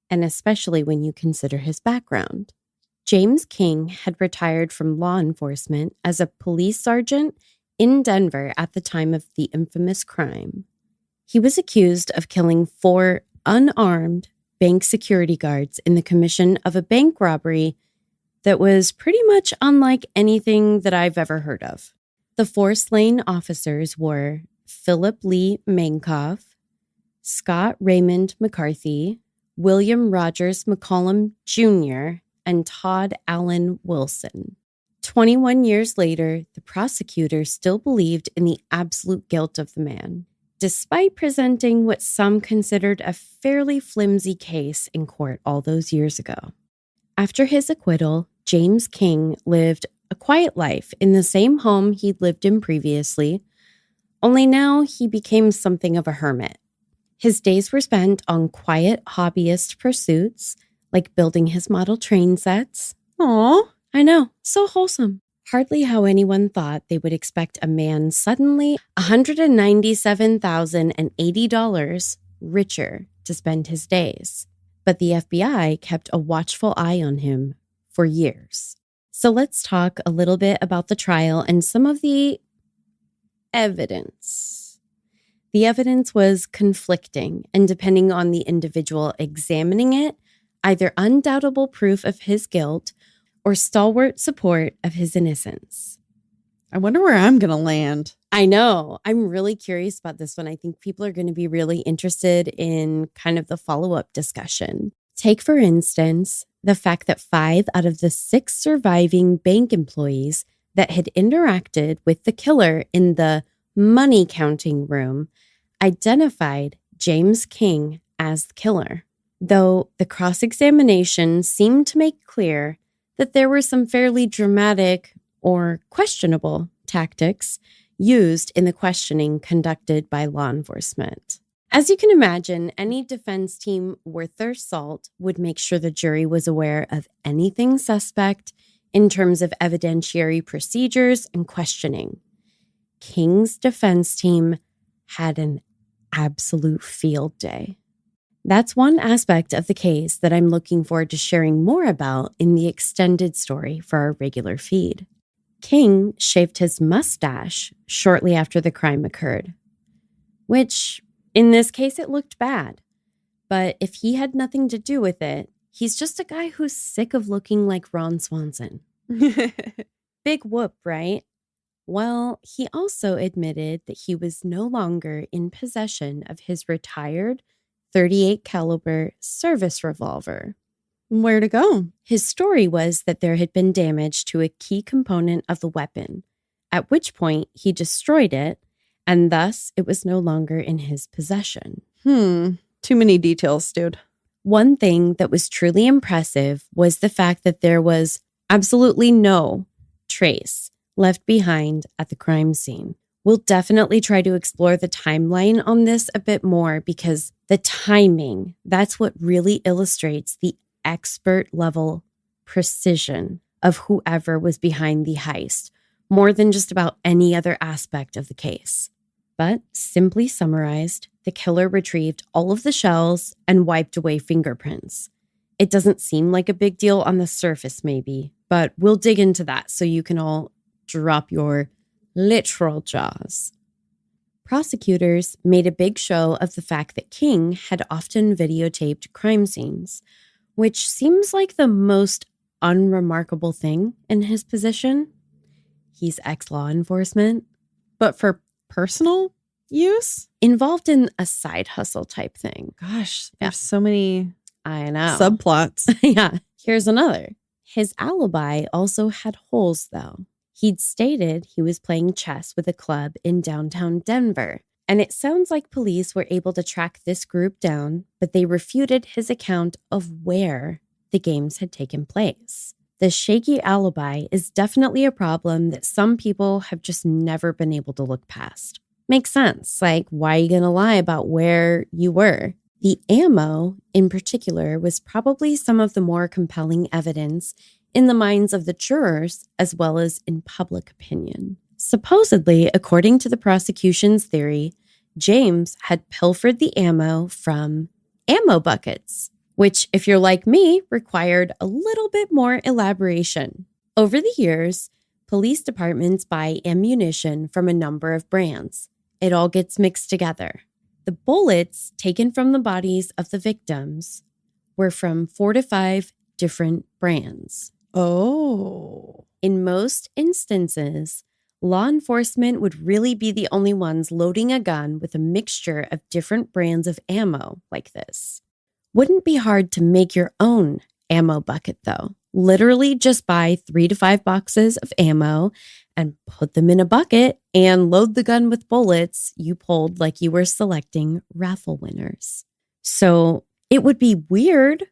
And especially when you consider his background. James King had retired from law enforcement as a police sergeant in Denver at the time of the infamous crime. He was accused of killing 4 unarmed bank security guards in the commission of a bank robbery that was pretty much unlike anything that I've ever heard of. The 4 slain officers were Philip Lee Mankoff, Scott Raymond McCarthy, William Rogers McCollum Jr., and Todd Allen Wilson. 21 years later, the prosecutor still believed in the absolute guilt of the man, despite presenting what some considered a fairly flimsy case in court all those years ago. After his acquittal, James King lived a quiet life in the same home he'd lived in previously, only now he became something of a hermit. His days were spent on quiet hobbyist pursuits, like building his model train sets.
Aw.
I know, so wholesome. Hardly how anyone thought they would expect a man suddenly $197,080 richer to spend his days. But the FBI kept a watchful eye on him for years. So let's talk a little bit about the trial and some of the evidence. The evidence was conflicting, and depending on the individual examining it, either undoubtable proof of his guilt or stalwart support of his innocence.
I wonder where I'm going to land.
I know. I'm really curious about this one. I think people are going to be really interested in kind of the follow-up discussion. Take, for instance, the fact that 5 out of the 6 surviving bank employees that had interacted with the killer in the money counting room identified James King as the killer, though the cross-examination seemed to make clear that there were some fairly dramatic or questionable tactics used in the questioning conducted by law enforcement. As you can imagine, any defense team worth their salt would make sure the jury was aware of anything suspect in terms of evidentiary procedures and questioning. King's defense team had an absolute field day. That's one aspect of the case that I'm looking forward to sharing more about in the extended story for our regular feed. King shaved his mustache shortly after the crime occurred, which, in this case, it looked bad. But if he had nothing to do with it, he's just a guy who's sick of looking like Ron Swanson. Big whoop, right? Well, he also admitted that he was no longer in possession of his retired .38 caliber service revolver.
Where'd it go?
His story was that there had been damage to a key component of the weapon, at which point he destroyed it, and thus it was no longer in his possession.
Too many details, dude.
One thing that was truly impressive was the fact that there was absolutely no trace left behind at the crime scene. We'll definitely try to explore the timeline on this a bit more because the timing, that's what really illustrates the expert level precision of whoever was behind the heist, more than just about any other aspect of the case. But simply summarized, the killer retrieved all of the shells and wiped away fingerprints. It doesn't seem like a big deal on the surface, maybe, but we'll dig into that so you can all drop your literal jaws. Prosecutors made a big show of the fact that King had often videotaped crime scenes, which seems like the most unremarkable thing in his position. He's ex-law enforcement.
But for personal use?
Involved in a side hustle type thing.
Gosh, there's so many
I know.
subplots.
Yeah. Here's another. His alibi also had holes, though. He'd stated he was playing chess with a club in downtown Denver, and it sounds like police were able to track this group down, but they refuted his account of where the games had taken place. The shaky alibi is definitely a problem that some people have just never been able to look past. Makes sense. Like, why are you going to lie about where you were? The ammo, in particular, was probably some of the more compelling evidence in the minds of the jurors as well as in public opinion. Supposedly, according to the prosecution's theory, James had pilfered the ammo from ammo buckets, which, if you're like me, required a little bit more elaboration. Over the years, police departments buy ammunition from a number of brands. It all gets mixed together. The bullets taken from the bodies of the victims were from 4 to 5 different brands.
Oh.
In most instances, law enforcement would really be the only ones loading a gun with a mixture of different brands of ammo like this. Wouldn't be hard to make your own ammo bucket, though. Literally just buy 3 to 5 boxes of ammo and put them in a bucket and load the gun with bullets you pulled like you were selecting raffle winners. So it would be weird,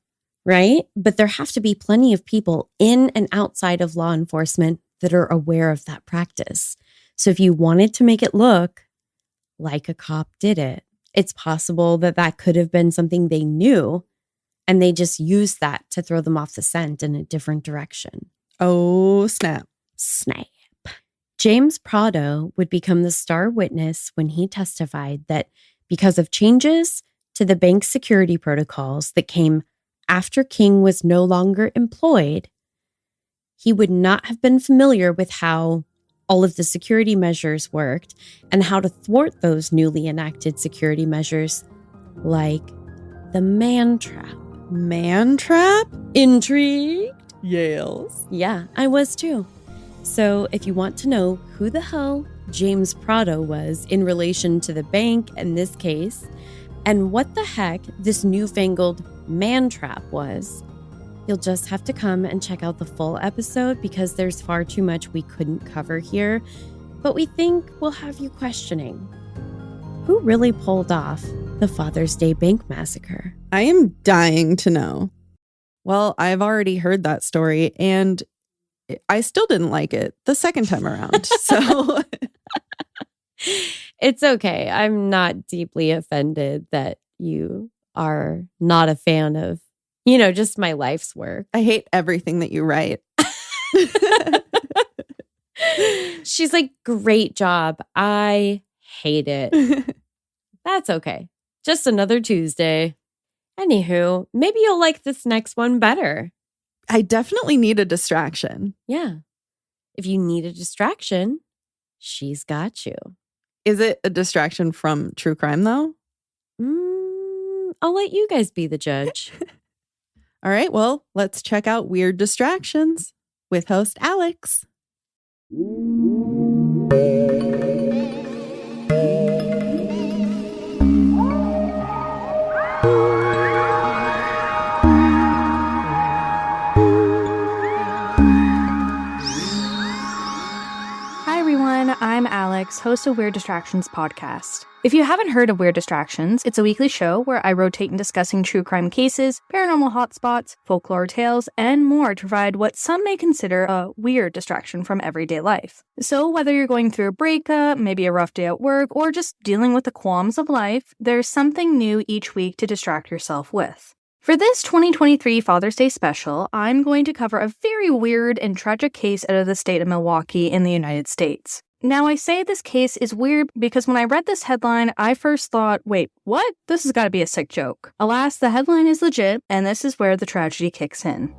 right? But there have to be plenty of people in and outside of law enforcement that are aware of that practice. So if you wanted to make it look like a cop did it, it's possible that that could have been something they knew and they just used that to throw them off the scent in a different direction.
Oh, snap.
Snap. James Prado would become the star witness when he testified that because of changes to the bank's security protocols that came after King was no longer employed, he would not have been familiar with how all of the security measures worked and how to thwart those newly enacted security measures, like the man trap.
Man trap?
Intrigued?
Yales.
Yeah, I was too. So if you want to know who the hell James Prado was in relation to the bank in this case, and what the heck this newfangled man-trap was. You'll just have to come and check out the full episode because there's far too much we couldn't cover here, but we think we'll have you questioning. Who really pulled off the Father's Day Bank Massacre?
I am dying to know. Well, I've already heard that story, and I still didn't like it the second time around. So
it's okay. I'm not deeply offended that you are not a fan of, just my life's work.
I hate everything that you write.
She's like, great job. I hate it. That's okay. Just another Tuesday. Anywho, maybe you'll like this next one better.
I definitely need a distraction.
Yeah. If you need a distraction, she's got you.
Is it a distraction from true crime, though?
I'll let you guys be the judge.
All right, well, let's check out Weird Distractions with host Alex.
I'm Alex, host of Weird Distractions podcast. If you haven't heard of Weird Distractions, it's a weekly show where I rotate in discussing true crime cases, paranormal hotspots, folklore tales, and more to provide what some may consider a weird distraction from everyday life. So whether you're going through a breakup, maybe a rough day at work, or just dealing with the qualms of life, there's something new each week to distract yourself with. For this 2023 Father's Day special, I'm going to cover a very weird and tragic case out of the state of Milwaukee in the United States. Now, I say this case is weird because when I read this headline, I first thought, wait, what? This has got to be a sick joke. Alas, the headline is legit, and this is where the tragedy kicks in.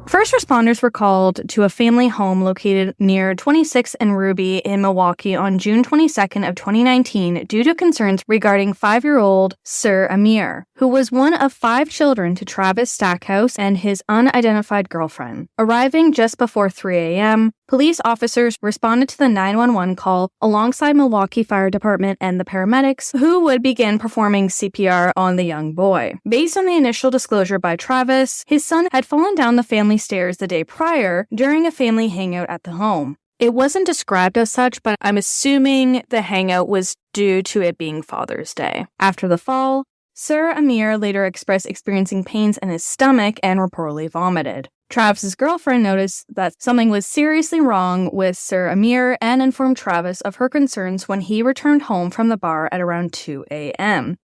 First responders were called to a family home located near 26th and Ruby in Milwaukee on June 22nd of 2019 due to concerns regarding 5-year-old Sir Amir, who was one of 5 children to Travis Stackhouse and his unidentified girlfriend. Arriving just before 3 a.m., police officers responded to the 911 call alongside Milwaukee Fire Department and the paramedics, who would begin performing CPR on the young boy. Based on the initial disclosure by Travis, his son had fallen down the family stairs the day prior during a family hangout at the home. It wasn't described as such, but I'm assuming the hangout was due to it being Father's Day. After the fall, Sir Amir later expressed experiencing pains in his stomach and reportedly vomited. Travis's girlfriend noticed that something was seriously wrong with Sir Amir and informed Travis of her concerns when he returned home from the bar at around 2 a.m.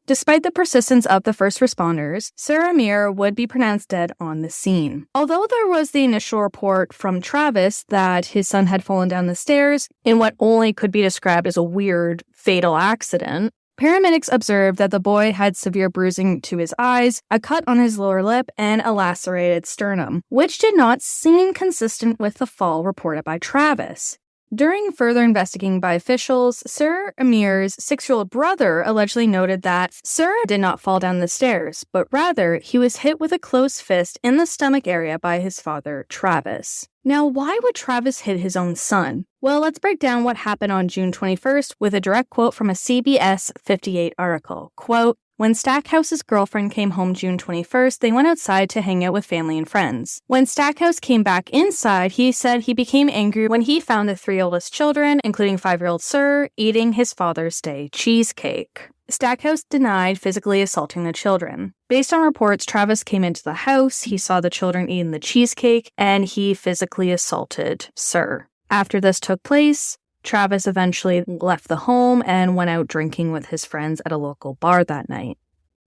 Despite the persistence of the first responders, Sir Amir would be pronounced dead on the scene. Although there was the initial report from Travis that his son had fallen down the stairs in what only could be described as a weird, fatal accident, paramedics observed that the boy had severe bruising to his eyes, a cut on his lower lip, and a lacerated sternum, which did not seem consistent with the fall reported by Travis. During further investigating by officials, Sir Amir's 6-year-old brother allegedly noted that Sir did not fall down the stairs, but rather he was hit with a closed fist in the stomach area by his father, Travis. Now, why would Travis hit his own son? Well, let's break down what happened on June 21st with a direct quote from a CBS 58 article. Quote, "When Stackhouse's girlfriend came home June 21st, they went outside to hang out with family and friends. When Stackhouse came back inside, he said he became angry when he found the 3 oldest children, including 5-year-old Sir, eating his Father's Day cheesecake." Stackhouse denied physically assaulting the children. Based on reports, Travis came into the house, he saw the children eating the cheesecake, and he physically assaulted Sir. After this took place, Travis eventually left the home and went out drinking with his friends at a local bar that night.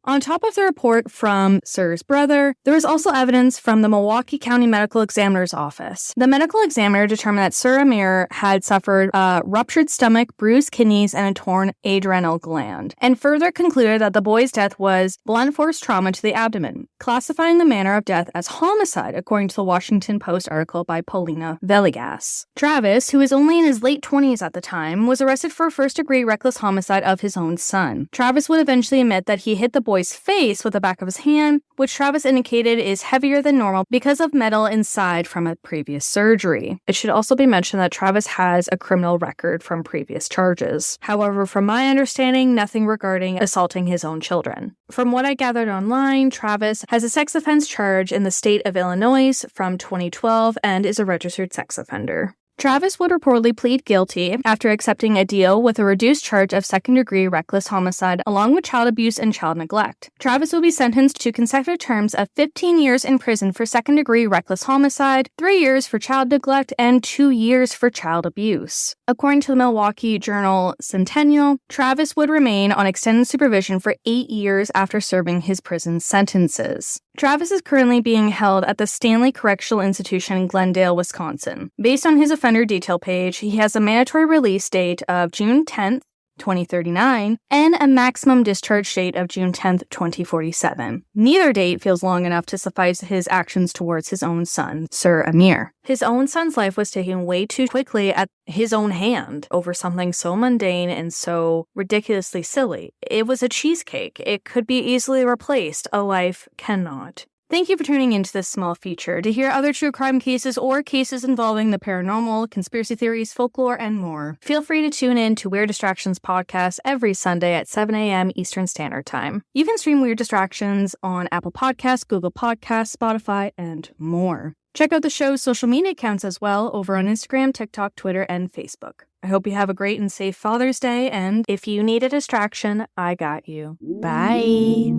On top of the report from Sir's brother, there was also evidence from the Milwaukee County Medical Examiner's Office. The medical examiner determined that Sir Amir had suffered a ruptured stomach, bruised kidneys, and a torn adrenal gland, and further concluded that the boy's death was blunt force trauma to the abdomen. classifying the manner of death as homicide, according to the Washington Post article by Paulina Villegas. Travis, who was only in his late 20s at the time, was arrested for first-degree reckless homicide of his own son. Travis would eventually admit that he hit the boy's face with the back of his hand, which Travis indicated is heavier than normal because of metal inside from a previous surgery. It should also be mentioned that Travis has a criminal record from previous charges. However, from my understanding, nothing regarding assaulting his own children. From what I gathered online, Travis has a sex offense charge in the state of Illinois from 2012 and is a registered sex offender. Travis would reportedly plead guilty after accepting a deal with a reduced charge of second-degree reckless homicide along with child abuse and child neglect. Travis will be sentenced to consecutive terms of 15 years in prison for second-degree reckless homicide, 3 years for child neglect, and 2 years for child abuse. According to the Milwaukee Journal Centennial, Travis would remain on extended supervision for 8 years after serving his prison sentences. Travis is currently being held at the Stanley Correctional Institution in Glendale, Wisconsin. Based on his offender detail page, he has a mandatory release date of June 10th, 2039, and a maximum discharge date of June 10th, 2047. Neither date feels long enough to suffice his actions towards his own son, Sir Amir. His own son's life was taken way too quickly at his own hand over something so mundane and so ridiculously silly. It was a cheesecake. It could be easily replaced. A life cannot. Thank you for tuning into this small feature. To hear other true crime cases or cases involving the paranormal, conspiracy theories, folklore, and more, feel free to tune in to Weird Distractions podcast every Sunday at 7 a.m. Eastern Standard Time. You can stream Weird Distractions on Apple Podcasts, Google Podcasts, Spotify, and more. Check out the show's social media accounts as well over on Instagram, TikTok, Twitter, and Facebook. I hope you have a great and safe Father's Day, and if you need a distraction, I got you. Bye!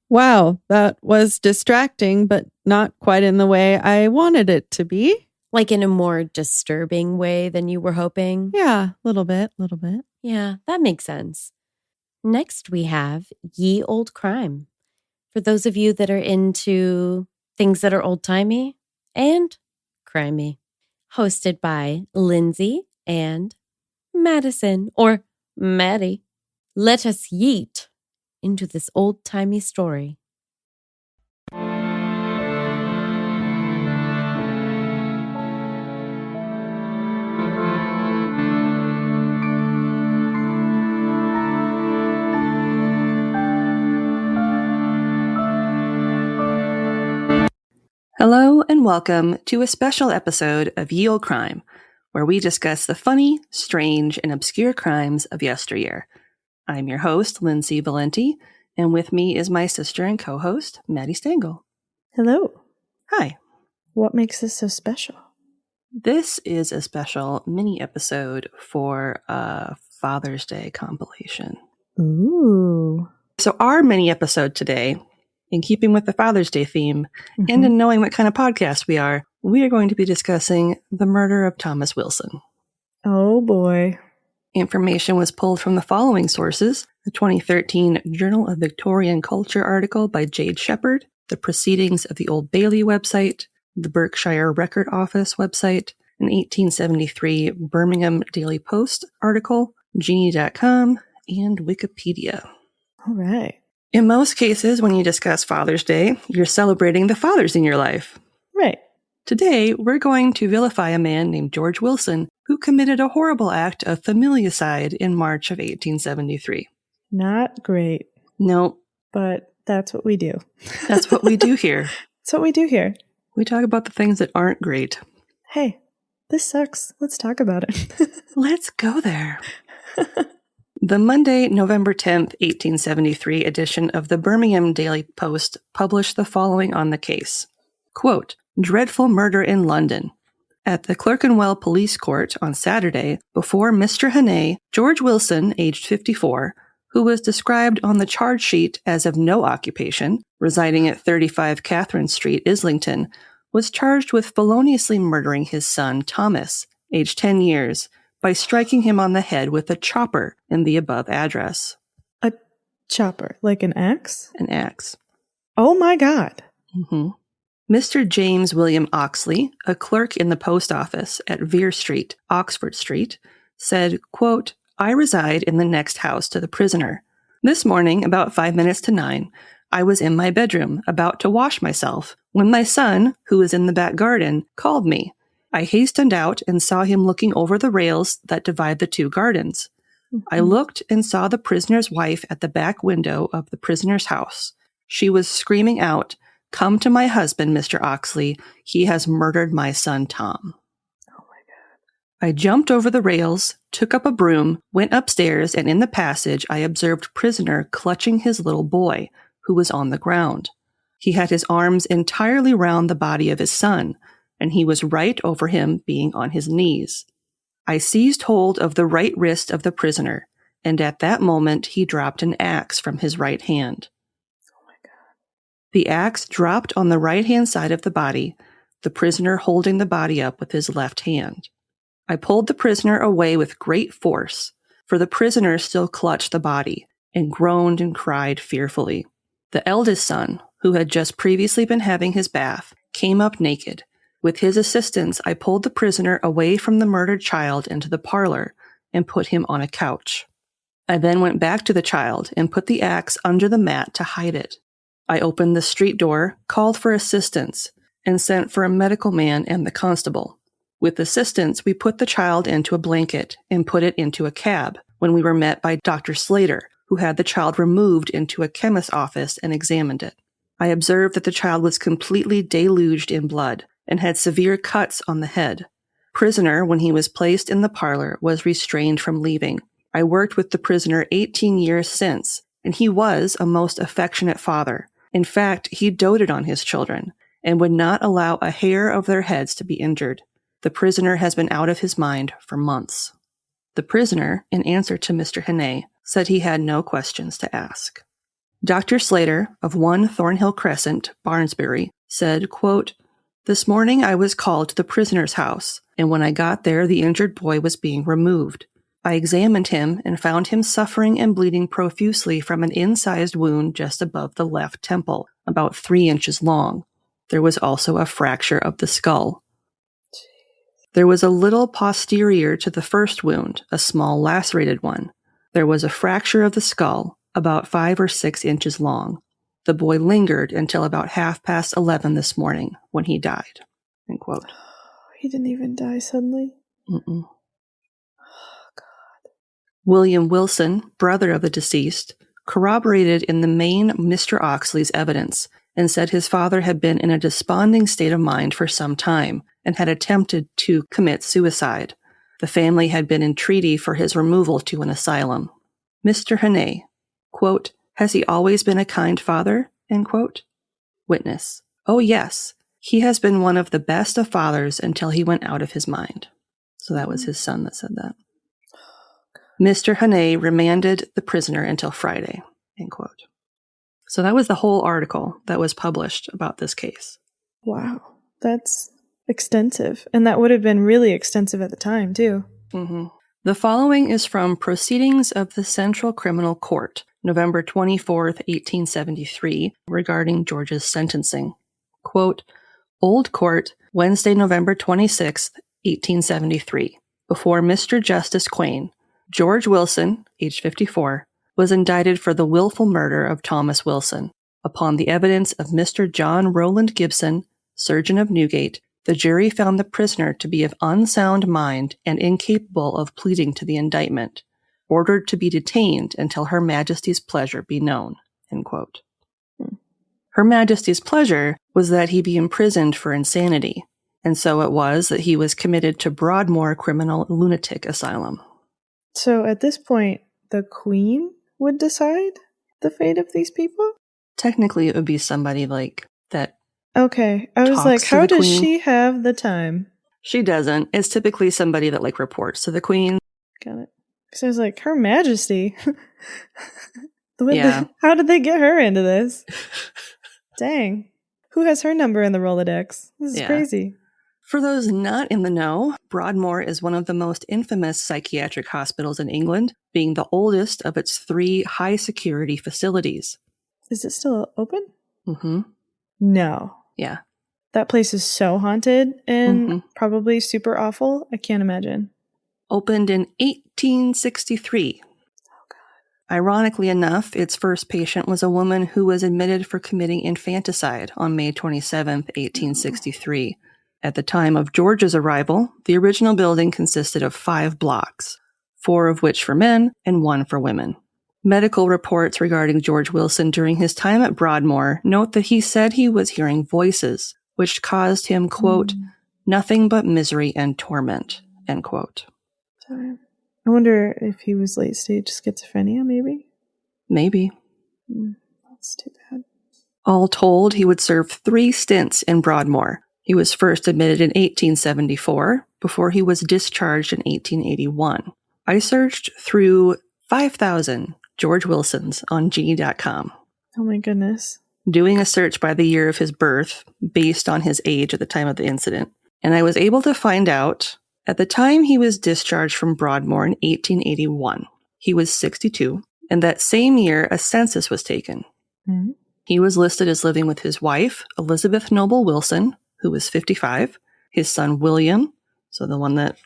Wow, that was distracting, but not quite in the way I wanted it to be.
Like in a more disturbing way than you were hoping?
Yeah, a little bit.
Yeah, that makes sense. Next, we have Ye Old Crime. For those of you that are into things that are old-timey and crimey. Hosted by Lindsay and Madison, or Maddie. Let us yeet into this old-timey story.
Hello and welcome to a special episode of Ye Olde Crime, where we discuss the funny, strange, and obscure crimes of yesteryear. I'm your host, Lindsay Valenti, and with me is my sister and co-host, Maddie Stengel.
Hello.
Hi.
What makes this so special?
This is a special mini episode for a Father's Day compilation.
Ooh.
So our mini episode today, in keeping with the Father's Day theme, and in knowing what kind of podcast we are going to be discussing the murder of Thomas Wilson.
Oh boy.
Information was pulled from the following sources: the 2013 Journal of Victorian Culture article by Jade Shepard, the Proceedings of the Old Bailey website, the Berkshire Record Office website, an 1873 Birmingham Daily Post article, Genie.com, and Wikipedia.
All right.
In most cases, when you discuss Father's Day, you're celebrating the fathers in your life.
Right.
Today, we're going to vilify a man named George Wilson, who committed a horrible act of familicide in March of 1873.
Not great.
No.
But that's what we do.
That's what we do here.
That's what we do here.
We talk about the things that aren't great.
Hey, this sucks. Let's talk about it.
Let's go there. The Monday, November 10th, 1873 edition of the Birmingham Daily Post published the following on the case. Quote, "Dreadful murder in London. At the Clerkenwell Police Court on Saturday, before Mr. Hannay, George Wilson, aged 54, who was described on the charge sheet as of no occupation, residing at 35 Catherine Street, Islington, was charged with feloniously murdering his son, Thomas, aged 10 years, by striking him on the head with a chopper in the above address.
A chopper, like an axe?
An axe.
Oh my God.
Mm-hmm. Mr. James William Oxley, a clerk in the post office at Vere Street, Oxford Street, said, quote, I reside in the next house to the prisoner. This morning, about 5 minutes to 9, I was in my bedroom, about to wash myself, when my son, who was in the back garden, called me. I hastened out and saw him looking over the rails that divide the two gardens. I looked and saw the prisoner's wife at the back window of the prisoner's house. She was screaming out, Come to my husband, Mr. Oxley. He has murdered my son, Tom.
Oh my God.
I jumped over the rails, took up a broom, went upstairs, and in the passage I observed prisoner clutching his little boy, who was on the ground. He had his arms entirely round the body of his son, and he was right over him, being on his knees. I seized hold of the right wrist of the prisoner, and at that moment he dropped an axe from his right hand. The axe dropped on the right-hand side of the body, the prisoner holding the body up with his left hand. I pulled the prisoner away with great force, for the prisoner still clutched the body, and groaned and cried fearfully. The eldest son, who had just previously been having his bath, came up naked. With his assistance, I pulled the prisoner away from the murdered child into the parlor, and put him on a couch. I then went back to the child, and put the axe under the mat to hide it. I opened the street door, called for assistance, and sent for a medical man and the constable. With assistance, we put the child into a blanket and put it into a cab when we were met by Dr. Slater, who had the child removed into a chemist's office and examined it. I observed that the child was completely deluged in blood and had severe cuts on the head. Prisoner, when he was placed in the parlor, was restrained from leaving. I worked with the prisoner 18 years since, and he was a most affectionate father. In fact, he doted on his children and would not allow a hair of their heads to be injured. The prisoner has been out of his mind for months. The prisoner, in answer to Mr. Hannay, said he had no questions to ask. Dr. Slater, of 1 Thornhill Crescent, Barnesbury, said, quote, This morning I was called to the prisoner's house, and when I got there the injured boy was being removed. I examined him and found him suffering and bleeding profusely from an incised wound just above the left temple, about 3 inches long. There was also a fracture of the skull. There was a little posterior to the first wound, a small lacerated one. There was a fracture of the skull, about 5 or 6 inches long. The boy lingered until about 11:30 this morning, when he died. End quote.
He didn't even die suddenly?
Mm-mm. William Wilson, brother of the deceased, corroborated in the main Mr. Oxley's evidence and said his father had been in a desponding state of mind for some time and had attempted to commit suicide. The family had been in treaty for his removal to an asylum. Mr. Hannay, quote, Has he always been a kind father? End quote. Witness, Oh yes, he has been one of the best of fathers until he went out of his mind. So that was his son that said that. Mr. Hannay remanded the prisoner until Friday, end quote. So that was the whole article that was published about this case.
Wow, that's extensive. And that would have been really extensive at the time, too.
Mm-hmm. The following is from Proceedings of the Central Criminal Court, November 24th, 1873, regarding George's sentencing. Quote, Old Court, Wednesday, November 26th, 1873. Before Mr. Justice Quain, George Wilson, age 54, was indicted for the willful murder of Thomas Wilson. Upon the evidence of Mr. John Rowland Gibson, surgeon of Newgate, the jury found the prisoner to be of unsound mind and incapable of pleading to the indictment, ordered to be detained until Her Majesty's pleasure be known. End quote. Her Majesty's pleasure was that he be imprisoned for insanity, and so it was that he was committed to Broadmoor Criminal Lunatic Asylum.
So at this point, the Queen would decide the fate of these people?
Technically, it would be somebody like that.
Okay. I was like, how does she have the time?
She doesn't. It's typically somebody that like reports to the Queen.
Got it. Because I was like, Her Majesty.
Yeah.
How did they get her into this? Dang. Who has her number in the Rolodex? This is crazy.
For those not in the know, Broadmoor is one of the most infamous psychiatric hospitals in England, being the oldest of its 3 high-security facilities.
Is it still open?
Mm-hmm.
No.
Yeah.
That place is so haunted and
Mm-hmm.
probably super awful. I can't imagine.
Opened in 1863. Ironically enough, its first patient was a woman who was admitted for committing infanticide on May 27, 1863. At the time of George's arrival, the original building consisted of 5 blocks, 4 of which for men and 1 for women. Medical reports regarding George Wilson during his time at Broadmoor note that he said he was hearing voices, which caused him, quote, nothing but misery and torment, end quote.
Sorry. I wonder if he was late stage schizophrenia, maybe?
Maybe.
That's too bad.
All told, he would serve 3 stints in Broadmoor. He was first admitted in 1874 before he was discharged in 1881. I searched through 5,000 George Wilsons on Genie.com,
Oh my goodness.
doing a search by the year of his birth based on his age at the time of the incident. And I was able to find out at the time he was discharged from Broadmoor in 1881, he was 62, and that same year a census was taken.
Mm-hmm.
He was listed as living with his wife, Elizabeth Noble Wilson, who was 55, his son William, so the one that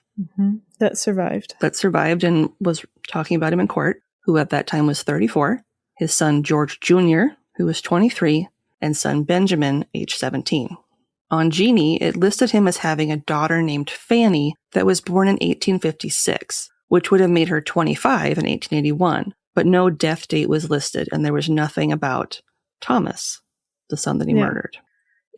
survived and was talking about him in court, who at that time was 34, his son George Jr., who was 23, and son Benjamin, age 17. On Genie, it listed him as having a daughter named Fanny that was born in 1856, which would have made her 25 in 1881, but no death date was listed, and there was nothing about Thomas, the son that he murdered.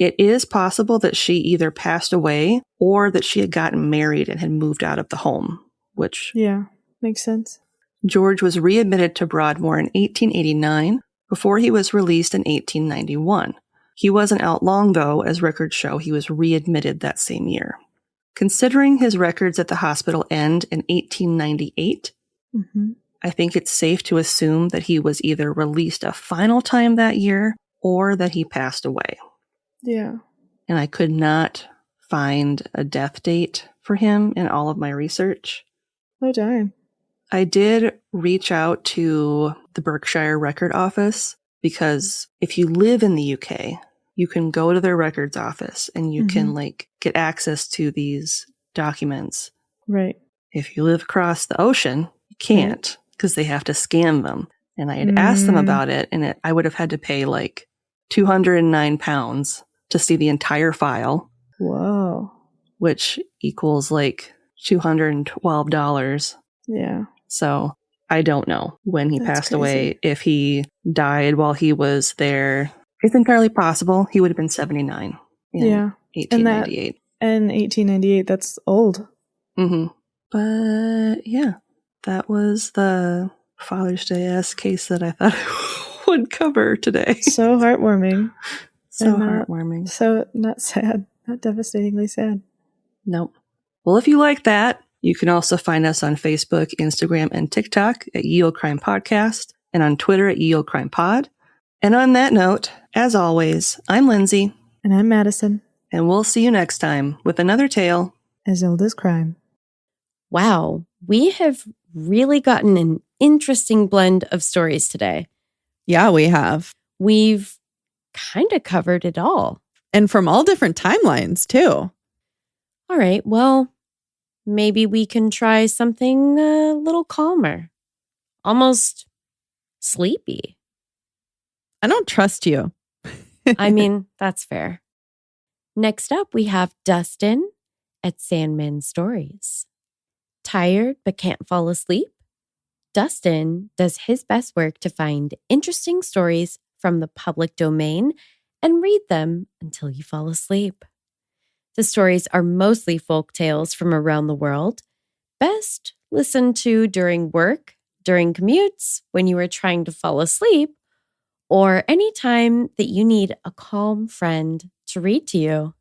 It is possible that she either passed away or that she had gotten married and had moved out of the home, which...
Yeah, makes sense.
George was readmitted to Broadmoor in 1889 before he was released in 1891. He wasn't out long, though, as records show he was readmitted that same year. Considering his records at the hospital end in 1898, I think it's safe to assume that he was either released a final time that year or that he passed away.
Yeah.
And I could not find a death date for him in all of my research.
Oh, darn.
I did reach out to the Berkshire Record Office because if you live in the UK, you can go to their records office and you can get access to these documents.
Right.
If you live across the ocean, you can't because they have to scan them. And I had asked them about it, and I would have had to pay like £209 to see the entire file.
Whoa.
Which equals like $212.
Yeah.
So I don't know when he passed away. If he died while he was there, it's entirely possible. He would have been 79 in 1898.
And 1898, that's old.
But yeah, that was the Father's Day-esque case that I thought I would cover today.
So heartwarming.
So heartwarming.
So not sad. Not devastatingly sad.
Nope. Well, if you like that, you can also find us on Facebook, Instagram, and TikTok at Ye Olde Crime Podcast, and on Twitter at Ye Olde Crime Pod. And on that note, as always, I'm Lindsay.
And I'm Madison.
And we'll see you next time with another tale
as old as crime.
Wow, we have really gotten an interesting blend of stories today.
Yeah, we have.
We've kind of covered it all.
And from all different timelines, too.
All right, well, maybe we can try something a little calmer. Almost sleepy.
I don't trust you.
I mean, that's fair. Next up, we have Dustin at Sandman Stories. Tired but can't fall asleep? Dustin does his best work to find interesting stories from the public domain and read them until you fall asleep. The stories are mostly folk tales from around the world, best listened to during work, during commutes, when you are trying to fall asleep, or any time that you need a calm friend to read to you.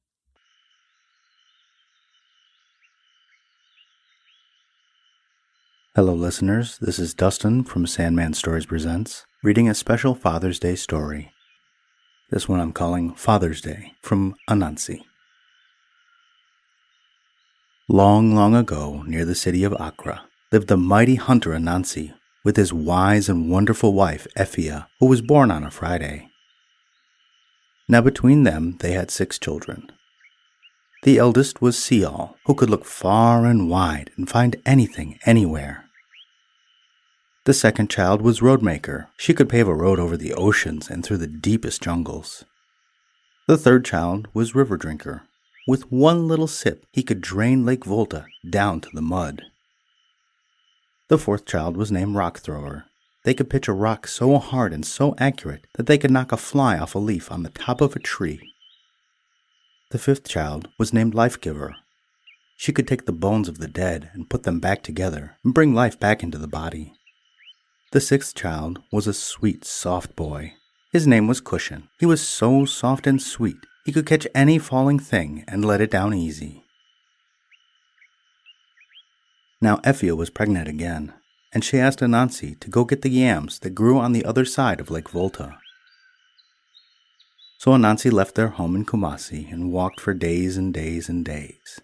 Hello, listeners. This is Dustin from Sandman Stories Presents, reading a special Father's Day story. This one I'm calling Father's Day from Anansi. Long, long ago, near the city of Accra, lived the mighty hunter Anansi with his wise and wonderful wife, Effia, who was born on a Friday. Now between them they had 6 children. The eldest was Seal, who could look far and wide and find anything anywhere. The second child was Roadmaker. She could pave a road over the oceans and through the deepest jungles. The third child was River Drinker. With one little sip, he could drain Lake Volta down to the mud. The fourth child was named Rock Thrower. They could pitch a rock so hard and so accurate that they could knock a fly off a leaf on the top of a tree. The fifth child was named Life Giver. She could take the bones of the dead and put them back together and bring life back into the body. The sixth child was a sweet, soft boy. His name was Cushion. He was so soft and sweet, he could catch any falling thing and let it down easy. Now Effia was pregnant again, and she asked Anansi to go get the yams that grew on the other side of Lake Volta. So Anansi left their home in Kumasi and walked for days and days and days.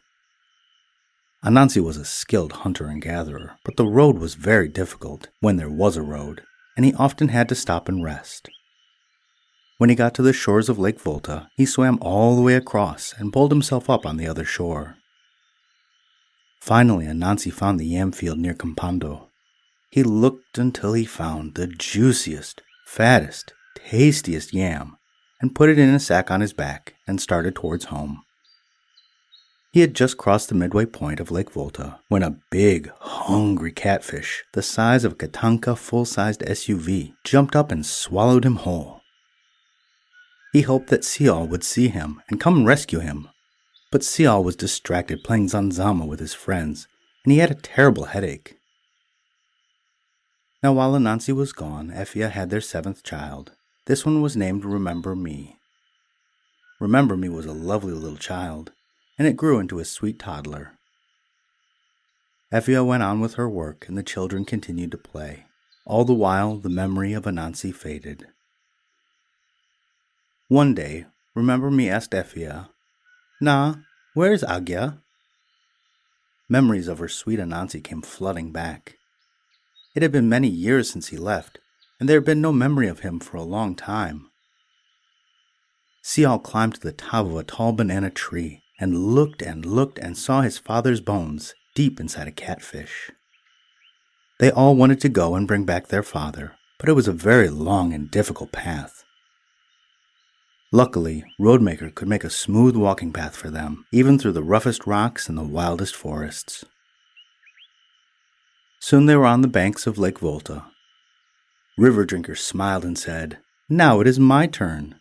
Anansi was a skilled hunter and gatherer, but the road was very difficult, when there was a road, and he often had to stop and rest. When he got to the shores of Lake Volta, he swam all the way across and pulled himself up on the other shore. Finally, Anansi found the yam field near Kampando. He looked until he found the juiciest, fattest, tastiest yam, and put it in a sack on his back and started towards home. He had just crossed the midway point of Lake Volta when a big, hungry catfish, the size of a Katanka full-sized SUV, jumped up and swallowed him whole. He hoped that Sial would see him and come and rescue him, but Sial was distracted playing Zanzama with his friends, and he had a terrible headache. Now while Anansi was gone, Effia had their 7th child. This one was named Remember Me. Remember Me was a lovely little child, and it grew into a sweet toddler. Effia went on with her work, and the children continued to play. All the while, the memory of Anansi faded. One day, Remember Me asked Effia, "Na, where's Agya?" Memories of her sweet Anansi came flooding back. It had been many years since he left, and there had been no memory of him for a long time. Sial climbed to the top of a tall banana tree and looked and saw his father's bones deep inside a catfish. They all wanted to go and bring back their father, but it was a very long and difficult path. Luckily, Roadmaker could make a smooth walking path for them, even through the roughest rocks and the wildest forests. Soon they were on the banks of Lake Volta. River Drinker smiled and said, "Now it is my turn."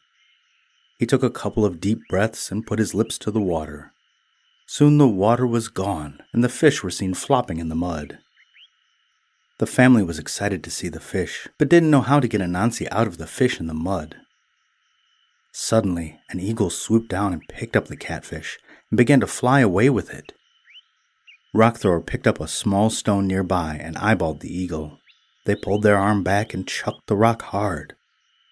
He took a couple of deep breaths and put his lips to the water. Soon the water was gone, and the fish were seen flopping in the mud. The family was excited to see the fish, but didn't know how to get Anansi out of the fish in the mud. Suddenly, an eagle swooped down and picked up the catfish and began to fly away with it. Rockthrower picked up a small stone nearby and eyeballed the eagle. They pulled their arm back and chucked the rock hard.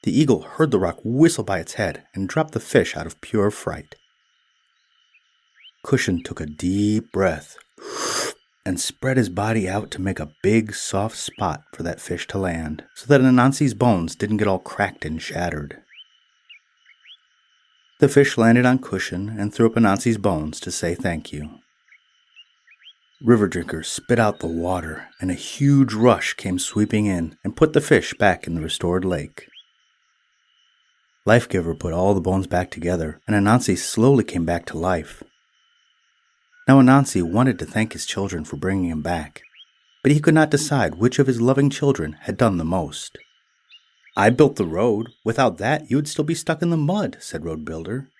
The eagle heard the rock whistle by its head and dropped the fish out of pure fright. Cushion took a deep breath and spread his body out to make a big, soft spot for that fish to land, so that Anansi's bones didn't get all cracked and shattered. The fish landed on Cushion and threw up Anansi's bones to say thank you. River Drinker spit out the water, and a huge rush came sweeping in and put the fish back in the restored lake. Life Giver put all the bones back together, and Anansi slowly came back to life. Now Anansi wanted to thank his children for bringing him back, but he could not decide which of his loving children had done the most. "I built the road. Without that, you would still be stuck in the mud," said Road Builder.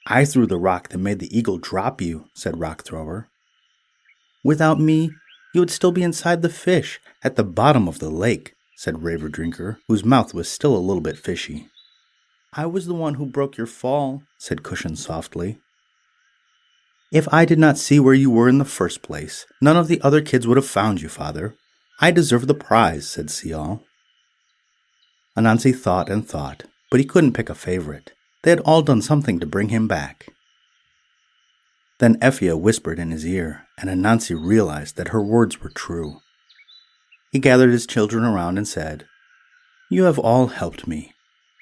"I threw the rock that made the eagle drop you," said Rock Thrower. "Without me, you would still be inside the fish at the bottom of the lake," said River Drinker, whose mouth was still a little bit fishy. "I was the one who broke your fall," said Cushion softly. "If I did not see where you were in the first place, none of the other kids would have found you, Father. I deserve the prize," said Sial. Anansi thought and thought, but he couldn't pick a favorite. They had all done something to bring him back. Then Effia whispered in his ear, and Anansi realized that her words were true. He gathered his children around and said, "You have all helped me,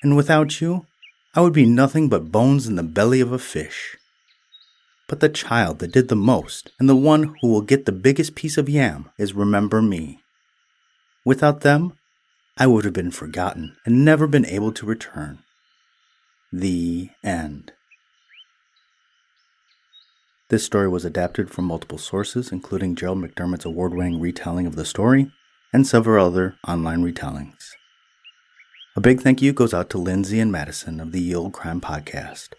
and without you, I would be nothing but bones in the belly of a fish. But the child that did the most, and the one who will get the biggest piece of yam, is Remember Me. Without them, I would have been forgotten and never been able to return." The end. This story was adapted from multiple sources, including Gerald McDermott's award-winning retelling of the story and several other online retellings. A big thank you goes out to Lindsay and Madison of the Ye Olde Crime Podcast.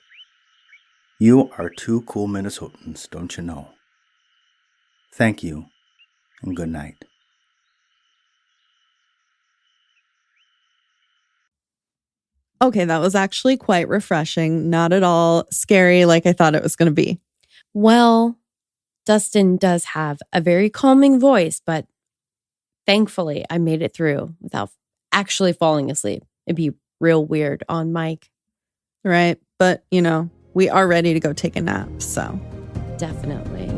You are two cool Minnesotans, don't you know? Thank you, and good night.
Okay, that was actually quite refreshing. Not at all scary like I thought it was going to be.
Well, Dustin does have a very calming voice, but thankfully I made it through without actually falling asleep. It'd be real weird on mic.
Right. But, we are ready to go take a nap, so.
Definitely.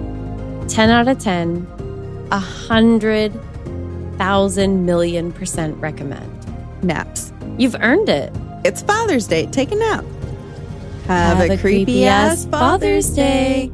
10 out of 10, 100,000,000,000% recommend.
Naps.
You've earned it.
It's Father's Day. Take a nap. Have a
creepy-ass Father's Day.